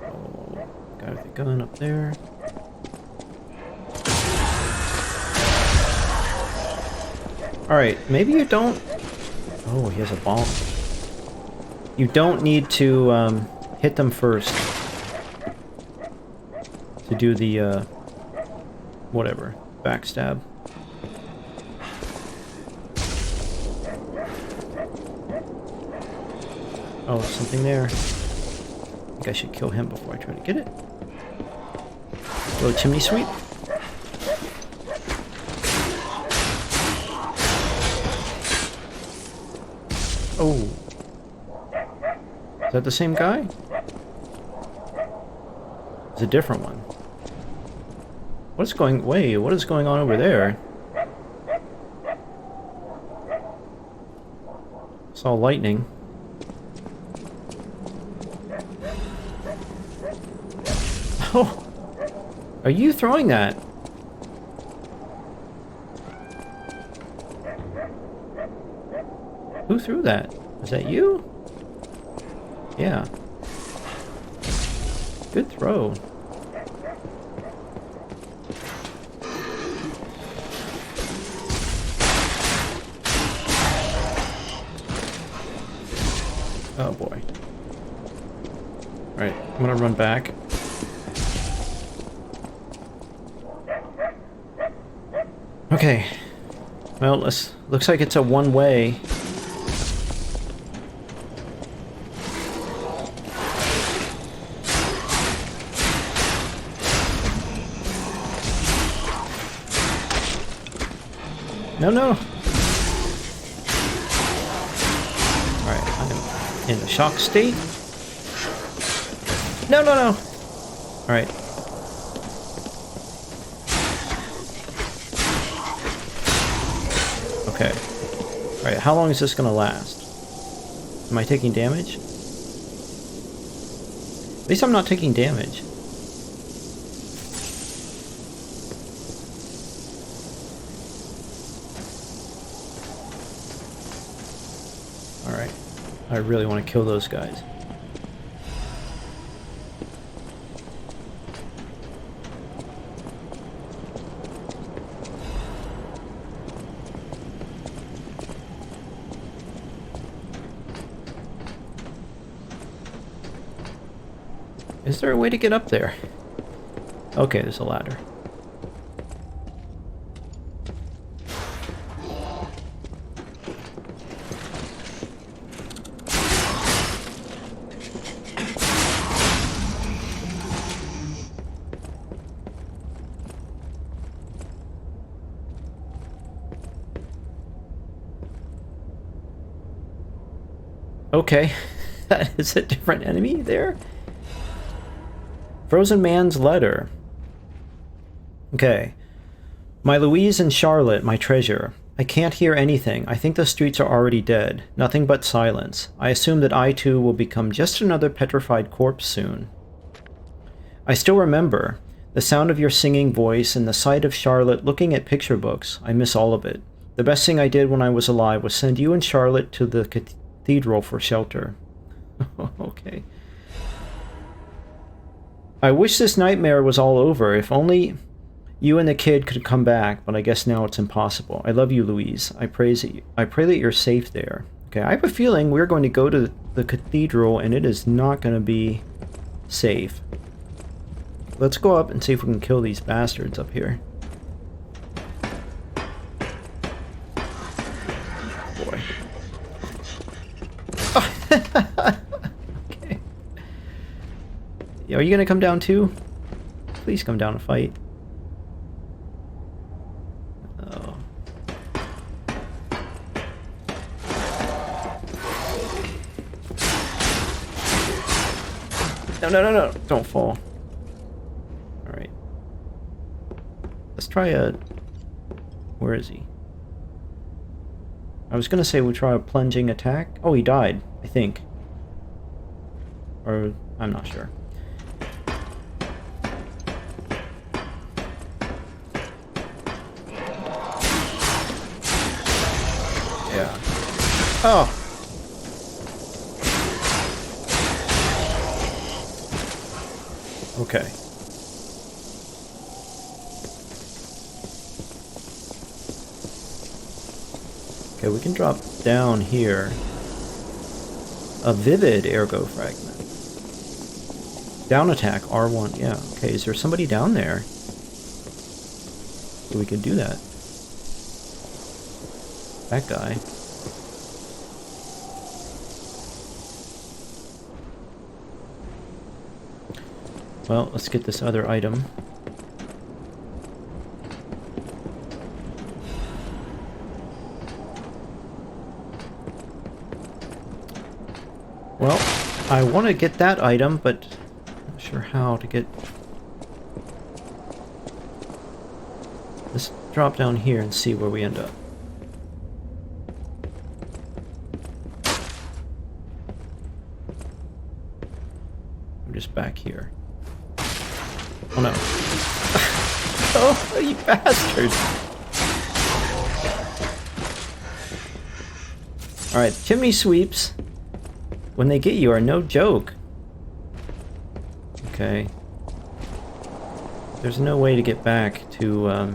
Oh, guy with the gun up there. Alright, maybe you don't... Oh, he has a bomb. You don't need to hit them first. To do the, whatever. Backstab. Oh, something there. I think I should kill him before I try to get it. Little chimney sweep. Oh. Is that the same guy? It's a different one. What's going... Wait, what is going on over there? Saw lightning. Oh! Are you throwing that? Who threw that? Was that you? Yeah. Good throw. Oh boy. Alright, I'm gonna run back. Okay. Well, looks like it's a one-way. No, no! Alright, I'm in a shock state. No, no, no! Alright. Okay. Alright, how long is this gonna last? Am I taking damage? At least I'm not taking damage. Alright. I really want to kill those guys. Is there a way to get up there? Okay, there's a ladder. Okay, that is a different enemy there. Frozen Man's Letter. Okay. My Louise and Charlotte, my treasure. I can't hear anything. I think the streets are already dead. Nothing but silence. I assume that I too will become just another petrified corpse soon. I still remember the sound of your singing voice and the sight of Charlotte looking at picture books. I miss all of it. The best thing I did when I was alive was send you and Charlotte to the cathedral for shelter. Okay. I wish this nightmare was all over. If only you and the kid could come back, but I guess now it's impossible. I love you, Louise. I pray that you're safe there. Okay, I have a feeling we're going to go to the cathedral and it is not going to be safe. Let's go up and see if we can kill these bastards up here. Boy. Okay. Are you gonna come down too? Please come down and fight. Oh. No, no, no, no. Don't fall. Alright. Let's try a... Where is he? I was gonna say we'll try a plunging attack. Oh, he died, I think. Or... I'm not sure. Yeah. Oh! Okay. Okay, we can drop down here. A vivid ergo fragment. Down attack, R1. Yeah, okay, is there somebody down there? So we could do that. That guy. Well, let's get this other item. Well, I want to get that item, but I'm not sure how to get... Let's drop down here and see where we end up. I'm just back here. Oh no. Oh, you bastard! Alright, chimney sweeps, when they get you, are no joke. Okay. There's no way to get back to,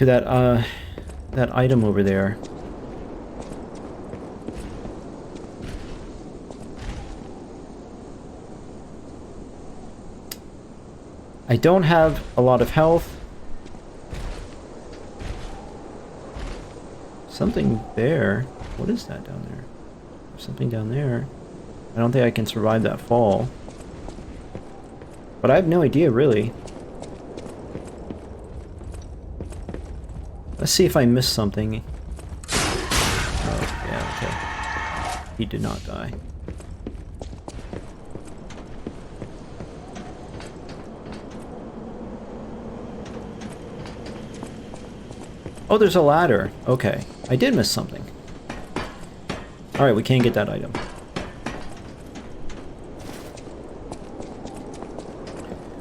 that item over there. I don't have a lot of health. Something there. What is that down there? There's something down there. I don't think I can survive that fall. But I have no idea, really. Let's see if I missed something. Oh, yeah, okay. He did not die. Oh, there's a ladder. Okay. I did miss something. Alright, we can't get that item.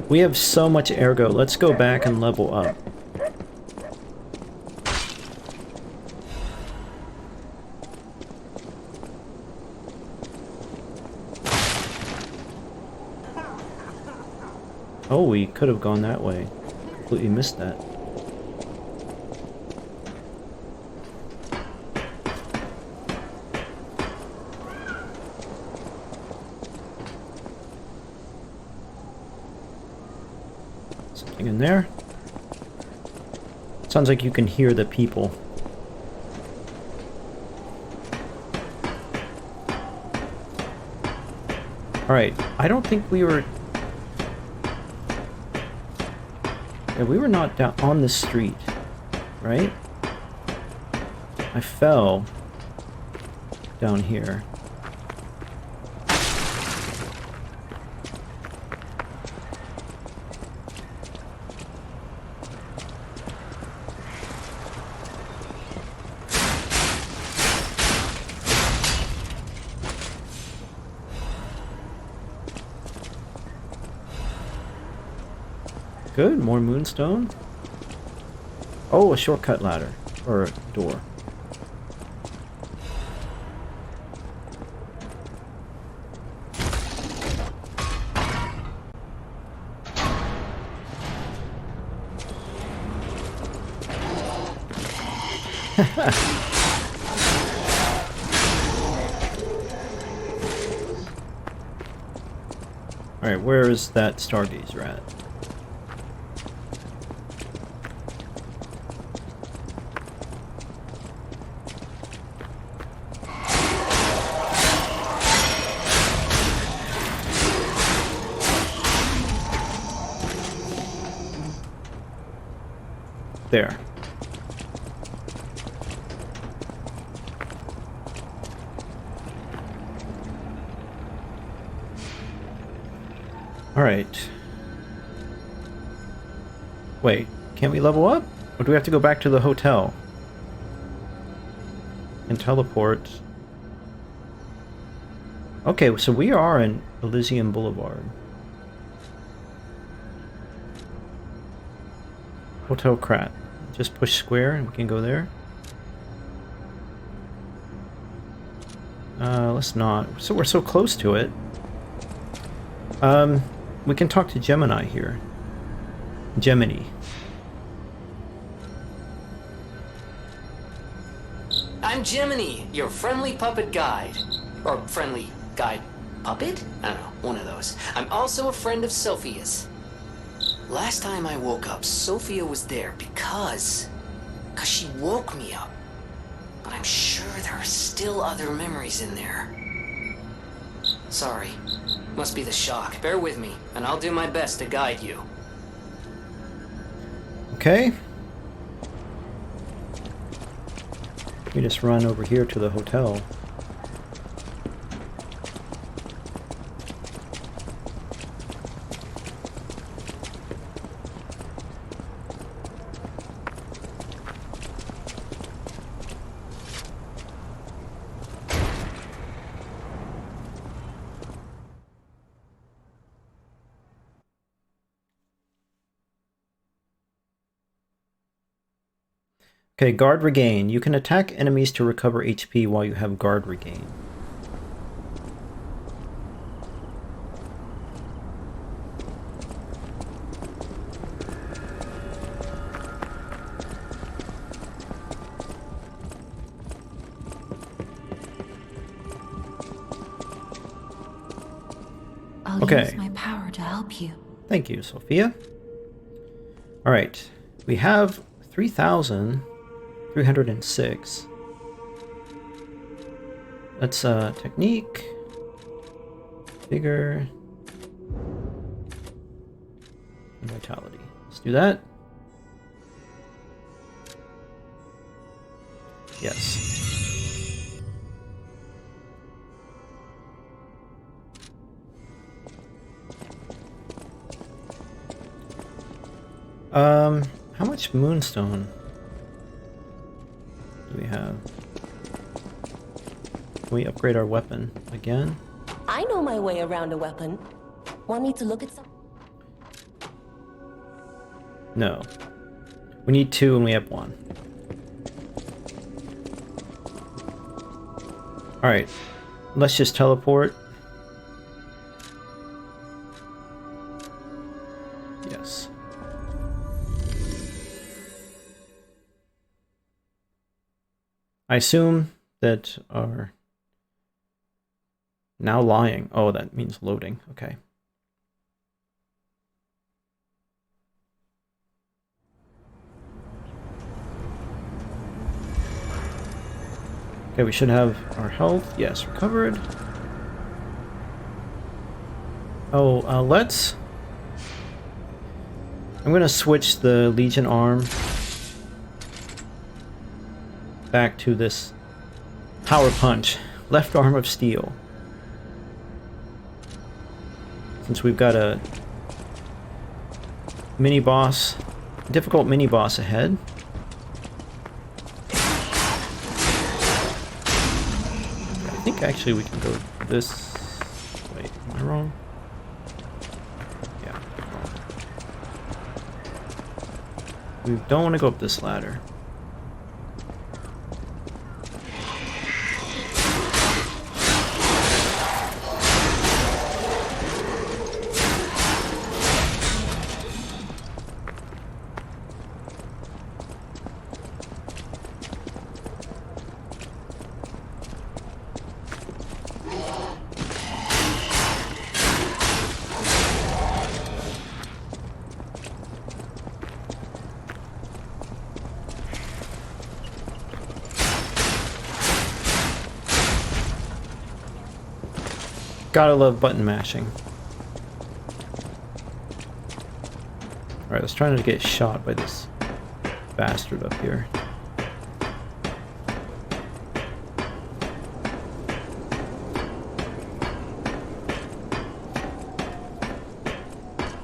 We have so much ergo. Let's go back and level up. Oh, we could have gone that way. Completely missed that. Something in there. Sounds like you can hear the people. Alright, I don't think we were... Yeah, we were not down on the street, right? I fell down here. Good, more moonstone. Oh, a shortcut ladder. Or a door. Alright, where is that stargazer at? There. All right. Wait, can't we level up? Or do we have to go back to the hotel? And teleport. Okay, so we are in Elysion Boulevard. Hotel Krat. Just push square and we can go there. Let's not. So we're so close to it. We can talk to Gemini here. Gemini. I'm Gemini, your friendly puppet guide. Or friendly guide puppet? I don't know, one of those. I'm also a friend of Sophia's. Last time I woke up, Sophia was there because she woke me up. But I'm sure there are still other memories in there. Sorry. Must be the shock. Bear with me, and I'll do my best to guide you. Okay. We just run over here to the hotel. Okay, guard regain. You can attack enemies to recover HP while you have guard regain. I'll use my power to help you. Thank you, Sophia. All right, we have 3,306. That's technique. Bigger. and vitality. Let's do that. Yes. How much moonstone do we have? Can we upgrade our weapon again? I know my way around a weapon. Want me to look at some? No. We need 2 and we have 1. Alright. Let's just teleport. Yes. I assume that our... Now lying. Oh, that means loading. Okay. Okay, we should have our health. Yes, recovered. Oh, let's... I'm gonna switch the Legion arm back to this power punch. Left arm of steel. Since we've got a mini-boss, difficult mini-boss ahead. I think actually we can go this... Wait, am I wrong? Yeah. We don't want to go up this ladder. Gotta love button mashing. Alright, let's try not to get shot by this bastard up here.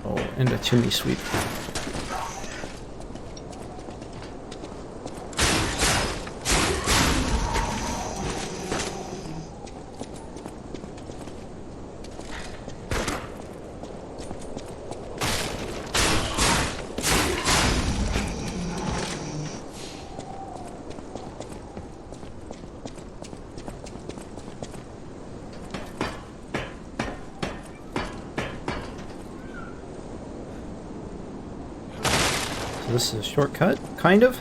Oh, and a chimney sweep. This is a shortcut, kind of.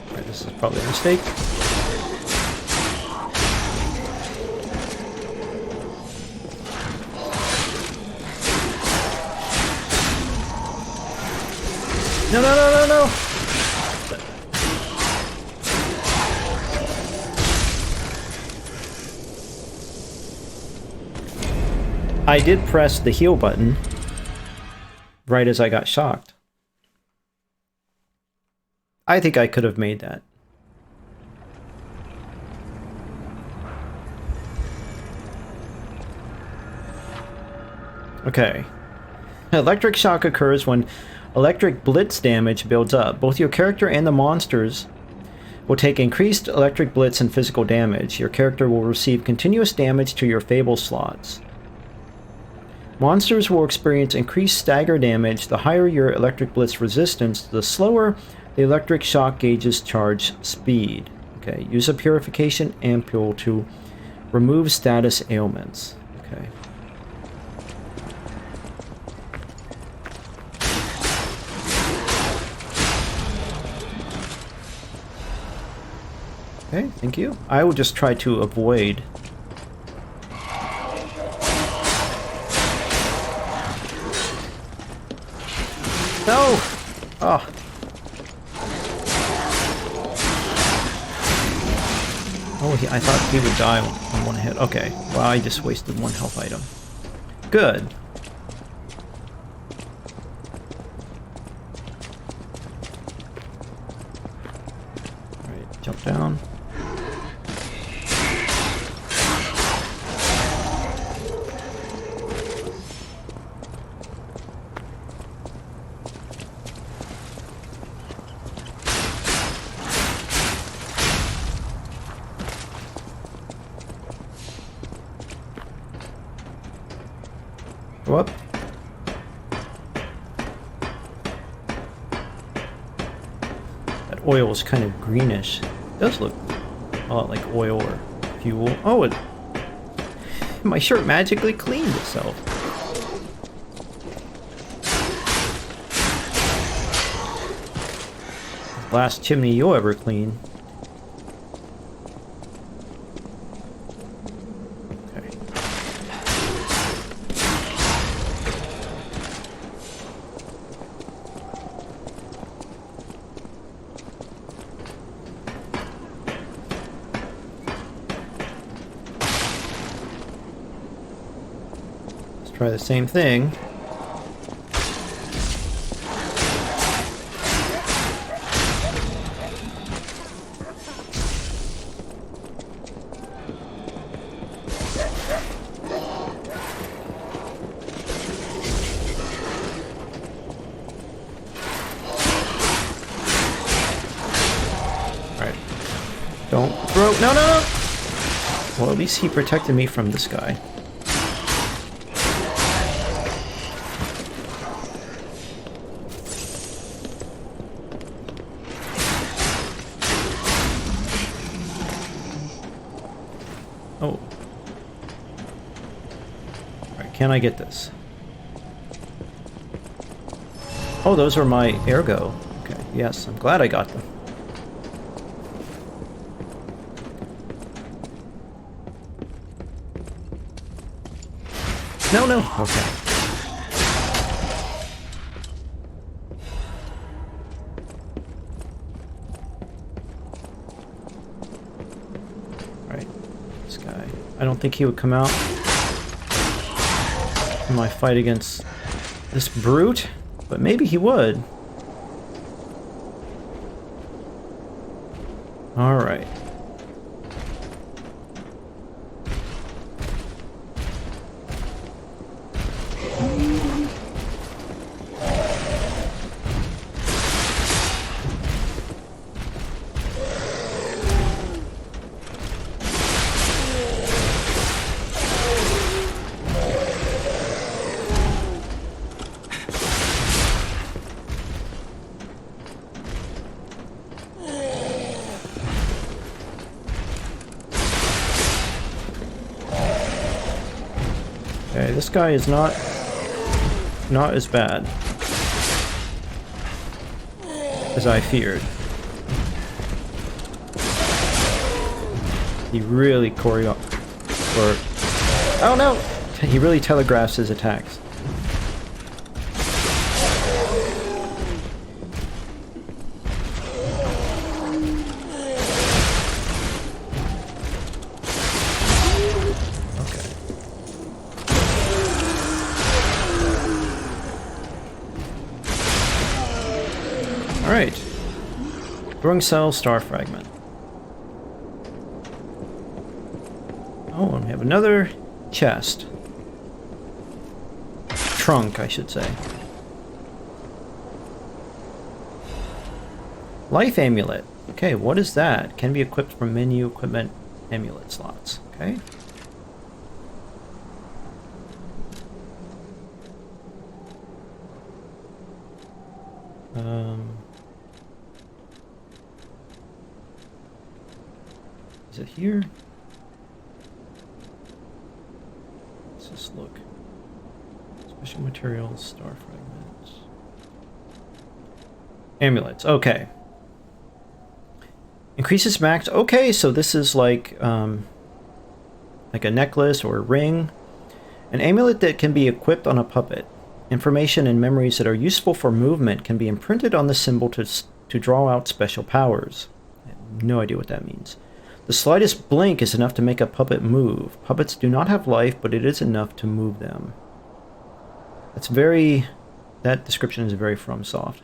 Alright, this is probably a mistake. No, no, no, no, no! I did press the heal button right as I got shocked. I think I could have made that. Okay. Electric shock occurs when electric blitz damage builds up. Both your character and the monsters will take increased electric blitz and physical damage. Your character will receive continuous damage to your fable slots. Monsters will experience increased stagger damage. The higher your electric blitz resistance, the slower the electric shock gauge's charge speed. Okay, use a purification ampule to remove status ailments. Okay. Okay, thank you. I will just try to avoid... No! Oh. Oh, I thought he would die on one hit. Okay, well, I just wasted one health item. Good. Alright, jump down. Go up. That oil is kind of greenish. It does look a lot like oil or fuel. Oh, my shirt magically cleaned itself. Last chimney you'll ever clean. Try the same thing. Alright. Don't throw. No, no, no! Well, at least he protected me from this guy. Oh. Alright, can I get this? Oh, those are my ergo. Okay, yes, I'm glad I got them. No, no. Okay. Right. This guy. I don't think he would come out in my fight against this brute, but maybe he would. All right. Okay, this guy is not as bad as I feared. He really oh no! He really telegraphs his attacks. Alright. Growing cell, star fragment. Oh, and we have another chest. Trunk, I should say. Life amulet. Okay, what is that? Can be equipped from menu equipment amulet slots. Okay. Is it here? Let's just look. Special materials, star fragments. Amulets, okay. Increases max. Okay, so this is like a necklace or a ring. An amulet that can be equipped on a puppet. Information and memories that are useful for movement can be imprinted on the symbol to draw out special powers. I have no idea what that means. The slightest blink is enough to make a puppet move. Puppets do not have life, but it is enough to move them. That's very... That description is very FromSoft.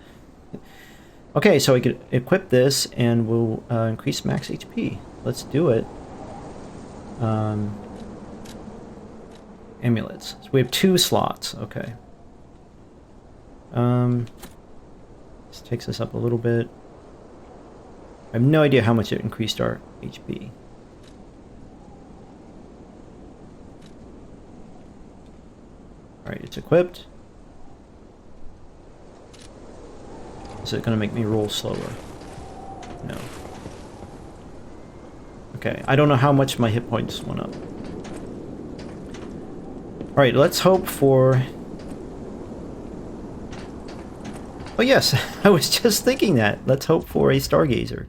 Okay, so I could equip this and we'll increase max HP. Let's do it. Amulets. So we have 2 slots. Okay. This takes us up a little bit. I have no idea how much it increased our HP. Alright, it's equipped. Is it going to make me roll slower? No. Okay, I don't know how much my hit points went up. Alright, let's hope for... Oh yes, I was just thinking that. Let's hope for a Stargazer.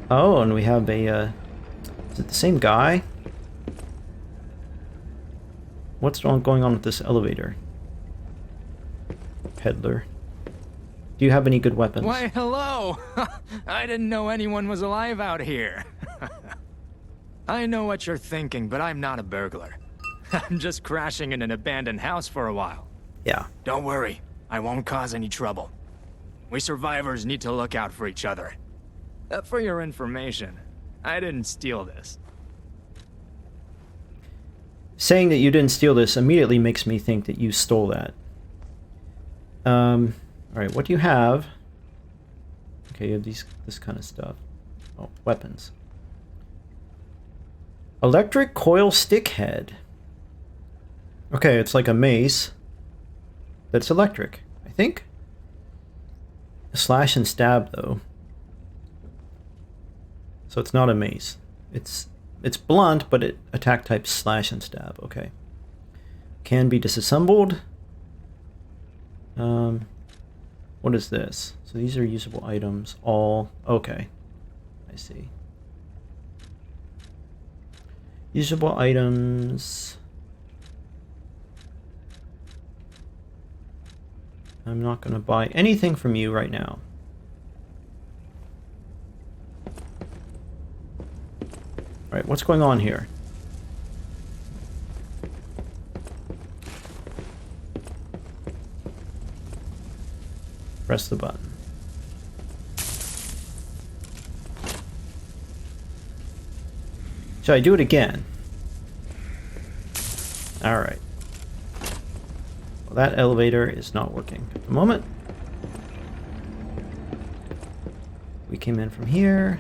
Oh, and we have a, is it the same guy? What's going on with this elevator? Peddler. Do you have any good weapons? Why, hello! I didn't know anyone was alive out here. I know what you're thinking, but I'm not a burglar. I'm just crashing in an abandoned house for a while. Yeah. Don't worry, I won't cause any trouble. We survivors need to look out for each other. For your information, I didn't steal this. Saying that you didn't steal this immediately makes me think that you stole that. Alright, what do you have? Okay, you have this kind of stuff. Oh, weapons. Electric coil stick head. Okay, it's like a mace that's electric, I think. Slash and stab, though. So it's not a mace. It's blunt, but it attack type slash and stab. Okay. Can be disassembled. What is this? So these are usable items. All okay. I see. Usable items. I'm not going to buy anything from you right now. Alright, what's going on here? Press the button. Should I do it again? Alright. Well, that elevator is not working at the moment. We came in from here.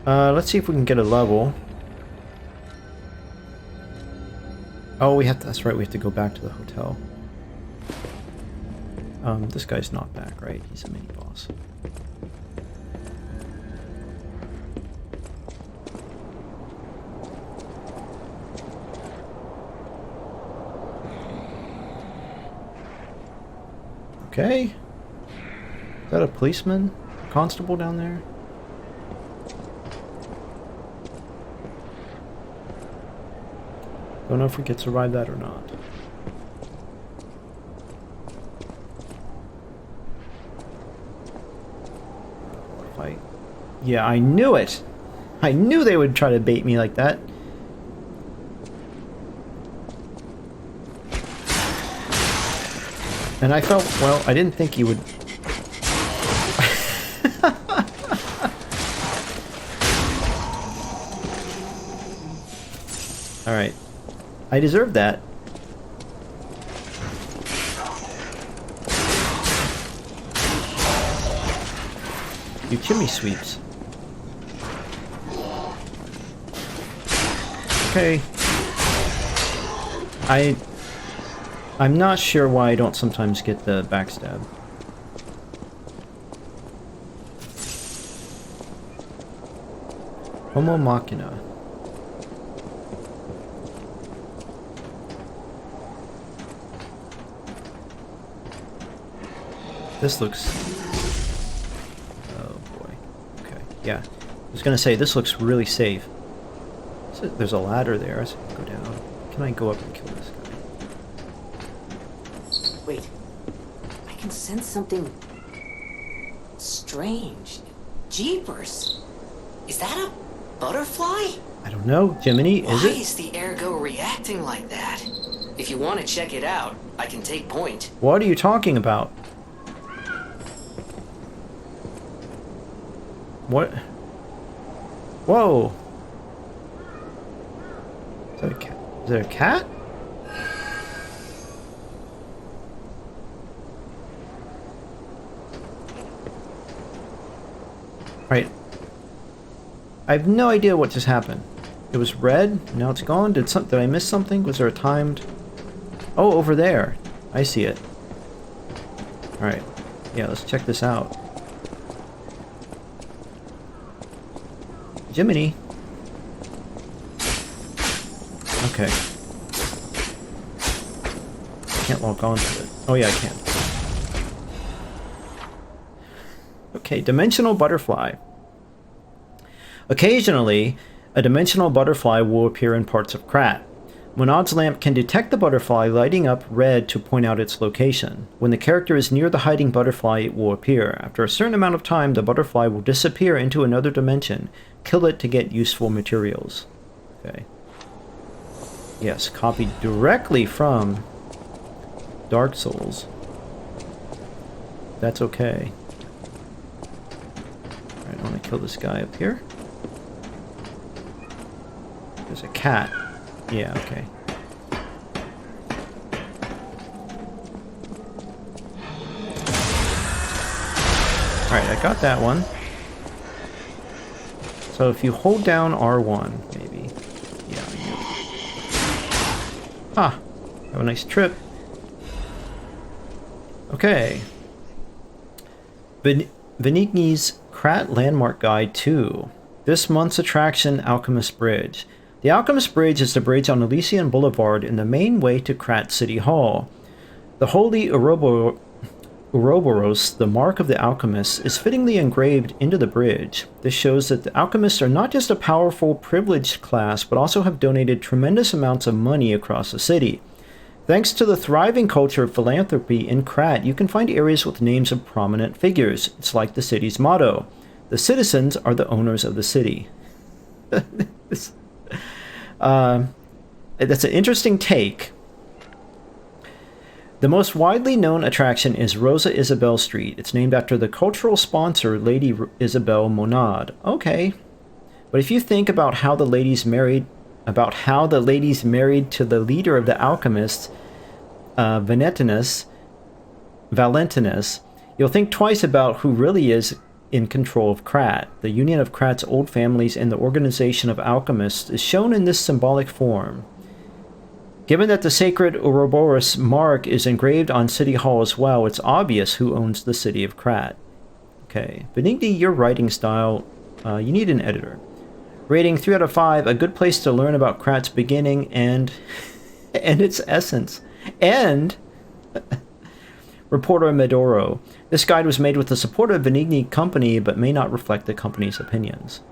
Let's see if we can get a level. Oh, we have to, that's right, we have to go back to the hotel. This guy's not back, right? He's a mini-boss. Okay. Is that a policeman? A constable down there? Don't know if we could survive that or not. Fight. Yeah, I knew it! I knew they would try to bait me like that. And I felt, well, I didn't think he would... Alright. I deserve that. You chimney sweeps. Okay. I'm not sure why I don't sometimes get the backstab. Homo Machina. This looks... Oh boy. Okay, yeah. I was gonna say, this looks really safe. So there's a ladder there, so I can go down. Can I go up and kill this guy? Wait. I can sense something strange. Jeepers. Is that a butterfly? I don't know, Gemini, is Why it? is the ergo reacting like that? If you want to check it out, I can take point. What are you talking about? What? Whoa! Is that a cat? Is that a cat? Right. I have no idea what just happened. It was red, now it's gone. Did I miss something? Was there a timed? Oh, over there. I see it. Alright. Yeah, let's check this out. Gemini. Okay. Can't log on to it. Oh yeah, I can. Okay, dimensional butterfly. Occasionally, a dimensional butterfly will appear in parts of Krat. Monad's lamp can detect the butterfly, lighting up red to point out its location. When the character is near the hiding butterfly, it will appear. After a certain amount of time, the butterfly will disappear into another dimension. Kill it to get useful materials. Okay. Yes, copied directly from Dark Souls. That's okay. Alright, I want to kill this guy up here. There's a cat. Yeah, okay. Alright, I got that one. So if you hold down R1, maybe. Yeah, I knew. Ah! Have a nice trip. Okay. Benigni's Krat Landmark Guide 2. This month's attraction, Alchemist Bridge. The Alchemist Bridge is the bridge on Elysion Boulevard in the main way to Krat City Hall. The holy Ouroboros, the mark of the alchemists, is fittingly engraved into the bridge. This shows that the alchemists are not just a powerful, privileged class, but also have donated tremendous amounts of money across the city. Thanks to the thriving culture of philanthropy in Krat, you can find areas with names of prominent figures. It's like the city's motto. The citizens are the owners of the city. That's an interesting take. The most widely known attraction is Rosa Isabel Street. It's named after the cultural sponsor, Lady Isabel Monad. Okay. But if you think about how the ladies married to the leader of the alchemists, Valentinus, you'll think twice about who really is in control of Krat. The union of Krat's old families and the organization of alchemists is shown in this symbolic form. Given that the sacred Ouroboros mark is engraved on City Hall as well, it's obvious who owns the city of Krat. Okay, Benigni, your writing style, you need an editor. Rating 3 out of 5, a good place to learn about Krat's beginning and its essence. And Reporter Medoro. This guide was made with the support of Benigni Company, but may not reflect the company's opinions.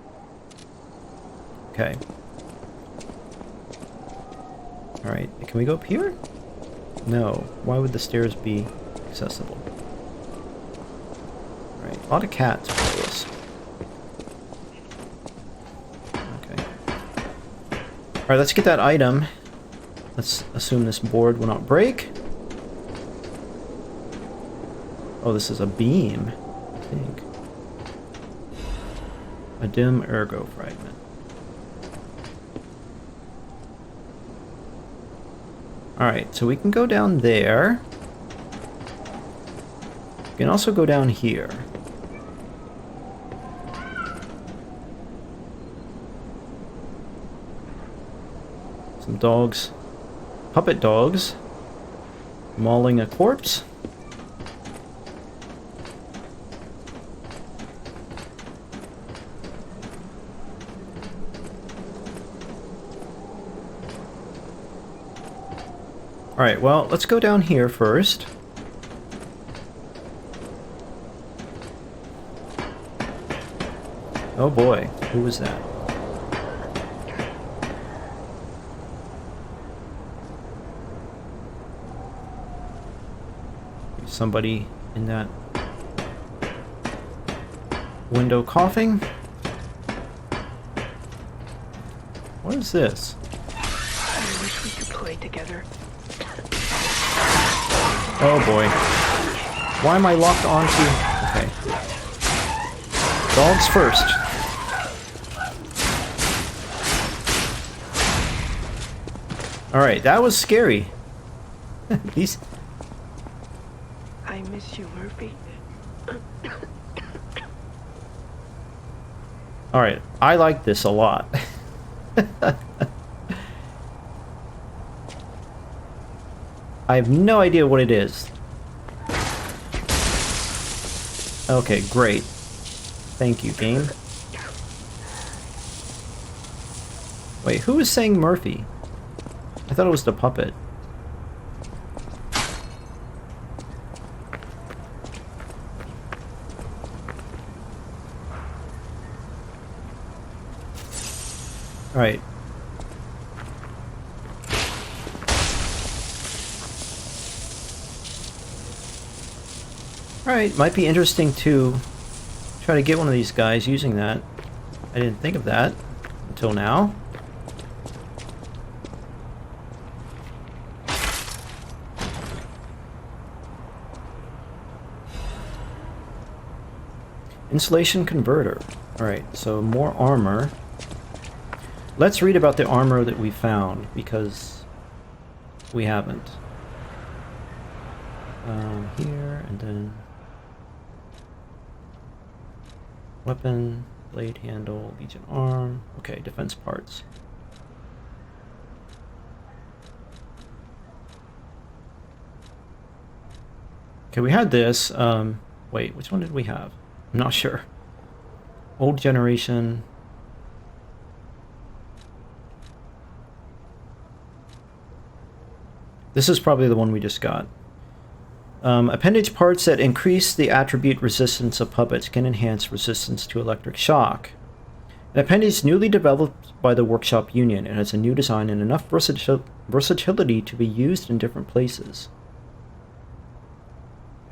Okay. Alright, can we go up here? No. Why would the stairs be accessible? Alright, a lot of cats for this. Okay. Alright, let's get that item. Let's assume this board will not break. Oh, this is a beam, I think. A dim ergo fragment. Alright, so we can go down there. We can also go down here. Some dogs. Puppet dogs. Mauling a corpse. Alright, well, let's go down here first. Oh boy, who was that? somebody in that window coughing. What is this? I wish we could play together. Oh boy. Why am I locked onto... Okay. Dogs first. Alright, that was scary. These... I miss you, Murphy. Alright, I like this a lot. I have no idea what it is. Okay, great. Thank you, game. Wait, who was saying Murphy? I thought it was the puppet. Alright. Alright, might be interesting to try to get one of these guys using that. I didn't think of that until now. Insulation converter. Alright, so more armor. Let's read about the armor that we found, because we haven't. Here, and then... Weapon, blade handle, Legion arm. Okay, defense parts. Okay, we had this. Wait, which one did we have? I'm not sure. Old generation. This is probably the one we just got. Appendage parts that increase the attribute resistance of puppets can enhance resistance to electric shock. An appendage newly developed by the Workshop Union. It has a new design and enough versatility to be used in different places.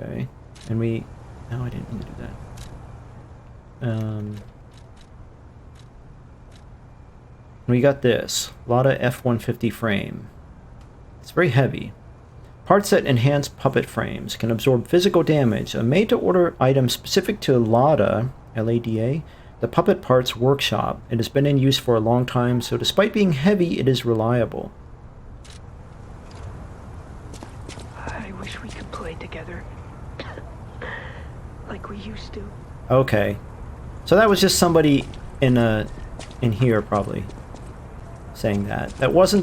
Okay, and we... No, I didn't mean to do that. We got this. Lada F-150 frame. It's very heavy. Parts that enhance puppet frames can absorb physical damage. A made-to-order item specific to Lada, L-A-D-A, the Puppet Parts Workshop. It has been in use for a long time, so despite being heavy, it is reliable. I wish we could play together. Like we used to. Okay. So that was just somebody in here, probably, saying that. That wasn't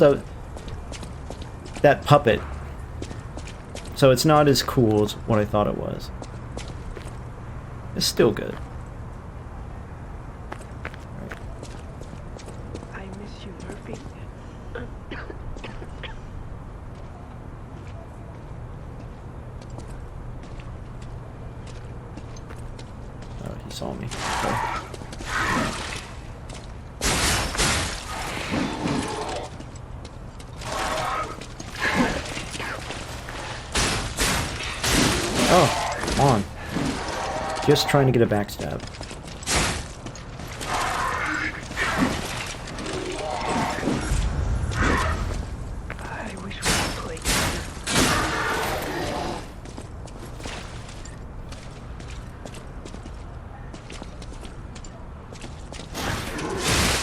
that puppet. So it's not as cool as what I thought it was. It's still good. Right. I miss you, Murphy. Oh, he saw me. Okay. Oh, come on. Just trying to get a backstab. I wish we could play together.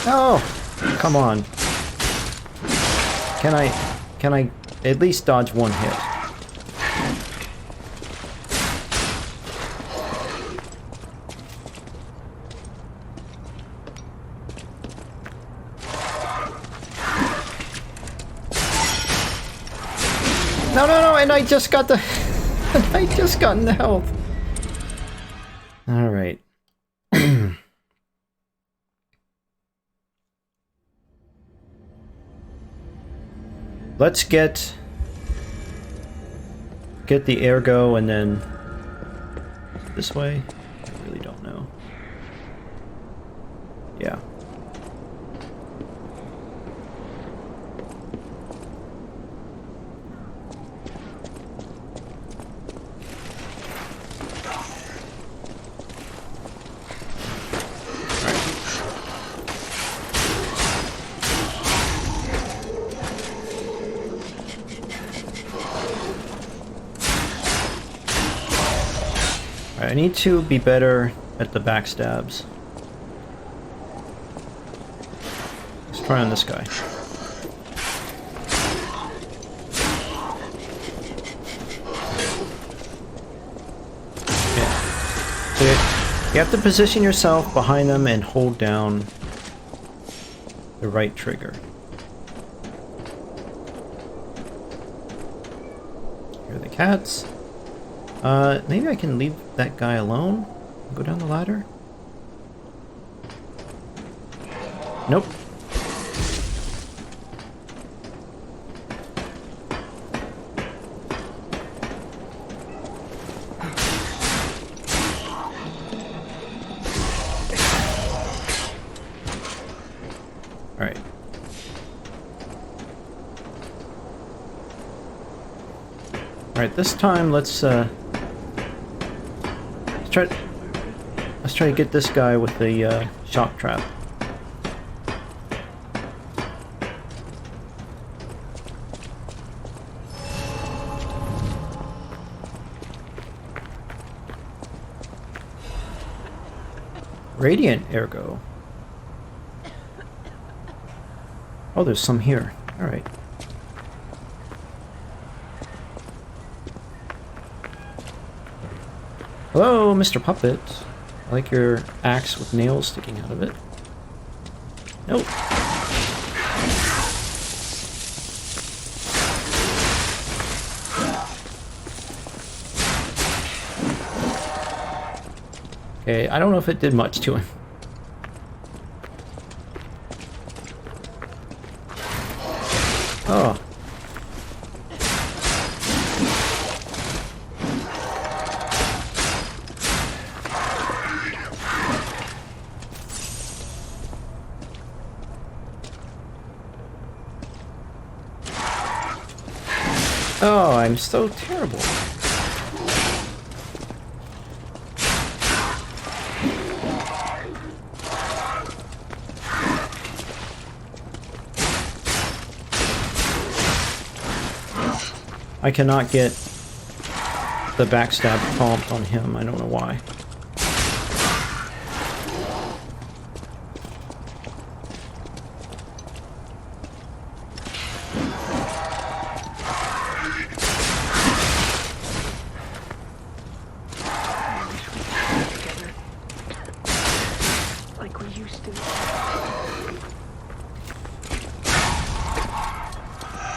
Oh, come on. Can I at least dodge one hit? No, and I just got the... I just got in the health. Alright. Let's get the ergo and then... This way? I really don't know. Yeah. Alright, I need to be better at the backstabs. Let's try on this guy. Yeah. So you have to position yourself behind them and hold down the right trigger. Here are the cats. Maybe I can leave that guy alone? Go down the ladder? Nope. Alright. Alright, this time let's try to get this guy with the shock trap. Radiant ergo. Oh, there's some here. Alright. Hello, Mr. Puppet. I like your axe with nails sticking out of it. Nope. Okay, I don't know if it did much to him. Oh. Oh, I'm so terrible. I cannot get the backstab prompt on him. I don't know why. Like we used to.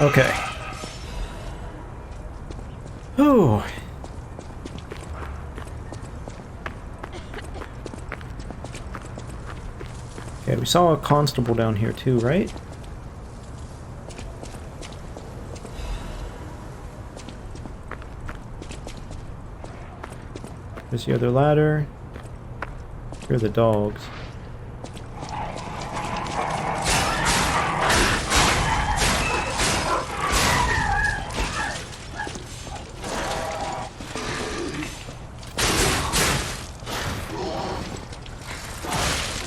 Okay. Oh. Okay, we saw a constable down here too, right? There's the other ladder. Here are the dogs.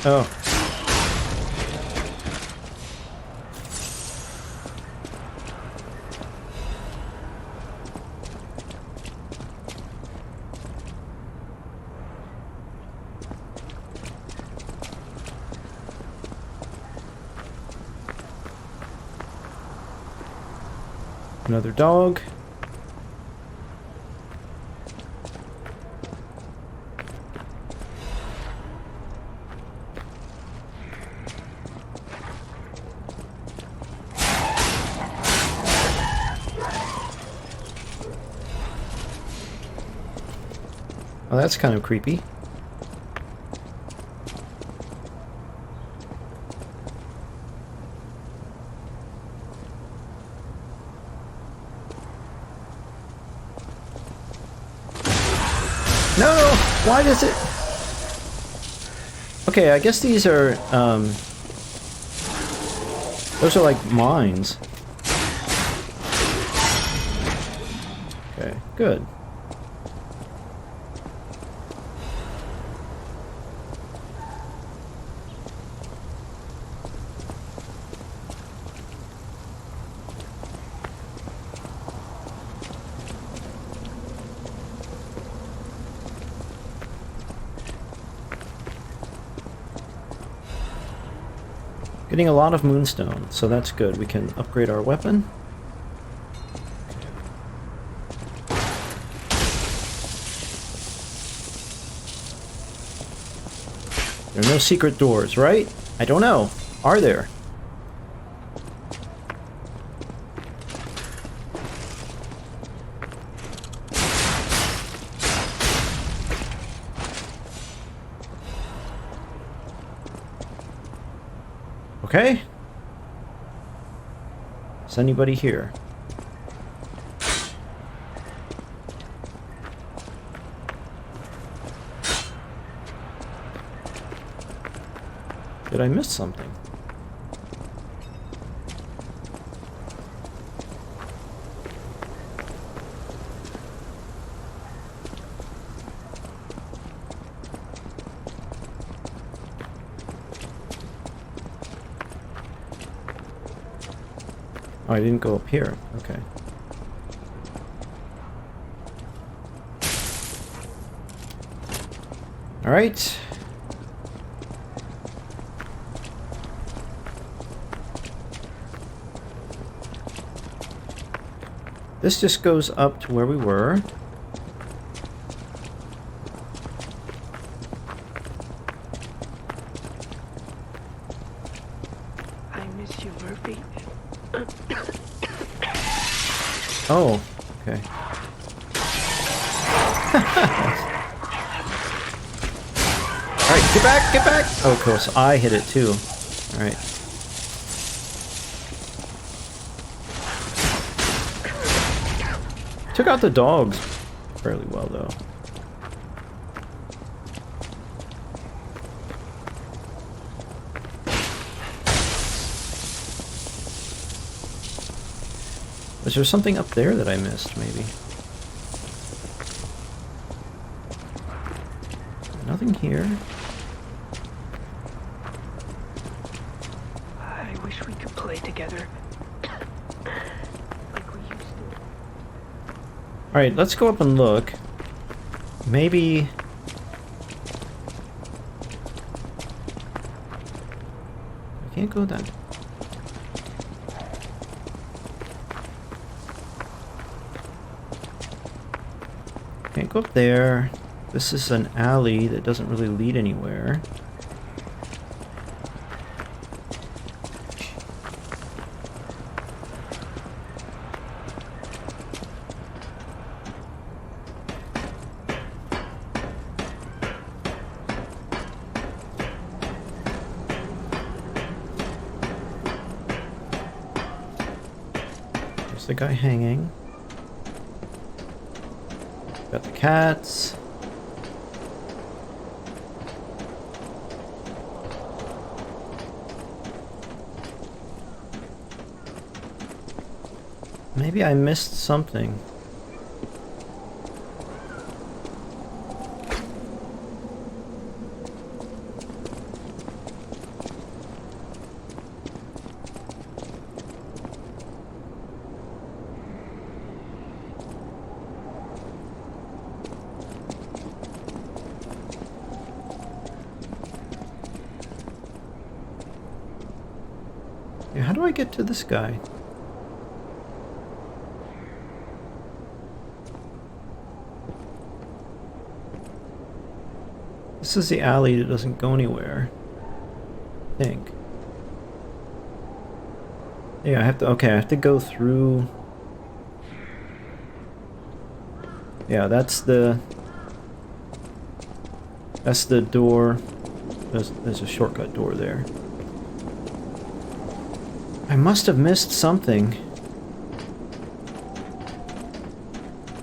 Oh. Another dog. Oh, that's kind of creepy. No! Why does it... Okay, I guess these are, those are like mines. Okay, good. Getting a lot of moonstone, so that's good. We can upgrade our weapon. There are no secret doors, right? I don't know. Are there? Okay. Is anybody here? Did I miss something? Oh, I didn't go up here. Okay. All right. This just goes up to where we were. I miss you, Murphy. Oh, okay. Alright, get back, get back! Oh, of course, I hit it too. Alright. Took out the dogs fairly well, though. Was there something up there that I missed, maybe? Nothing here. I wish we could play together. Like we used to. Alright, let's go up and look. Maybe... I can't go that... Can't go up there. This is an alley that doesn't really lead anywhere. There's the guy hanging. Got the cats. Maybe I missed something. Yeah, how do I get to this guy? This is the alley that doesn't go anywhere, I think. Yeah, I have to, okay, I have to go through. Yeah, that's the door. There's a shortcut door there. I must have missed something.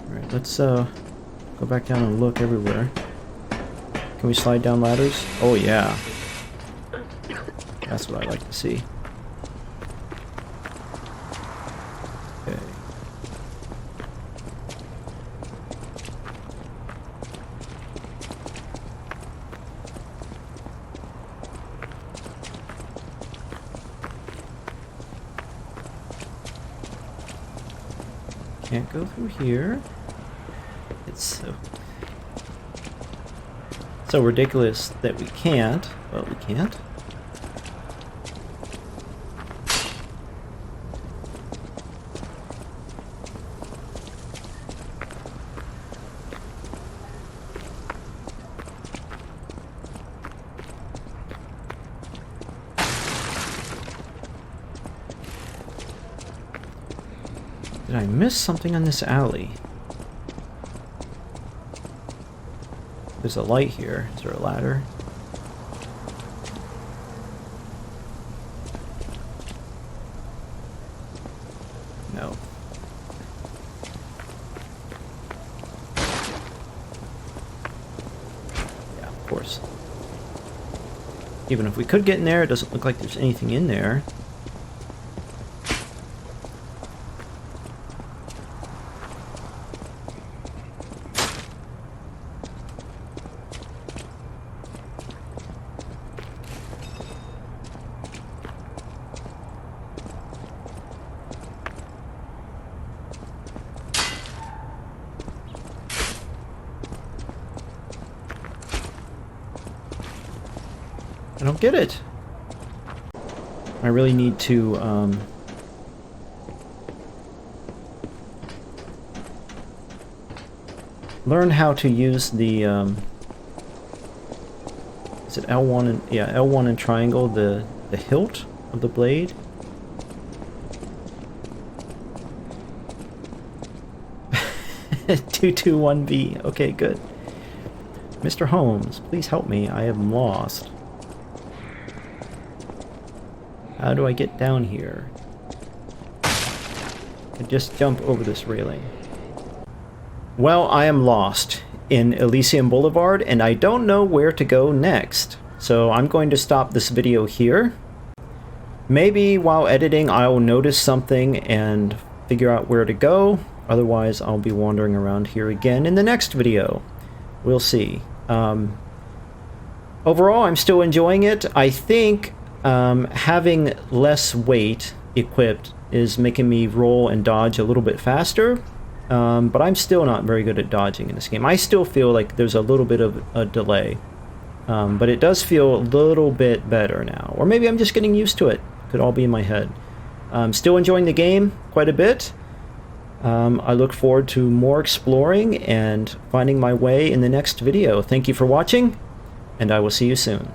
Alright, let's go back down and look everywhere. Can we slide down ladders? Oh yeah. That's what I like to see. Okay. Can't go through here. It's so ridiculous that we can't, but we can't. Did I miss something on this alley? There's a light here. Is there a ladder? No. Yeah, of course. Even if we could get in there, it doesn't look like there's anything in there. I don't get it. I really need to, learn how to use the, is it L1 and, yeah, L1 and triangle, the hilt of the blade? Two two one B. Okay, good. Mr. Holmes, please help me. I am lost. How do I get down here? I just jump over this railing. Well, I am lost in Elysion Boulevard, and I don't know where to go next. So I'm going to stop this video here. Maybe while editing I'll notice something and figure out where to go. Otherwise, I'll be wandering around here again in the next video. We'll see. Overall, I'm still enjoying it. I think having less weight equipped is making me roll and dodge a little bit faster, but I'm still not very good at dodging in this game. I still feel like there's a little bit of a delay, but it does feel a little bit better now. Or maybe I'm just getting used to it. Could all be in my head. I'm still enjoying the game quite a bit. I look forward to more exploring and finding my way in the next video. Thank you for watching, and I will see you soon.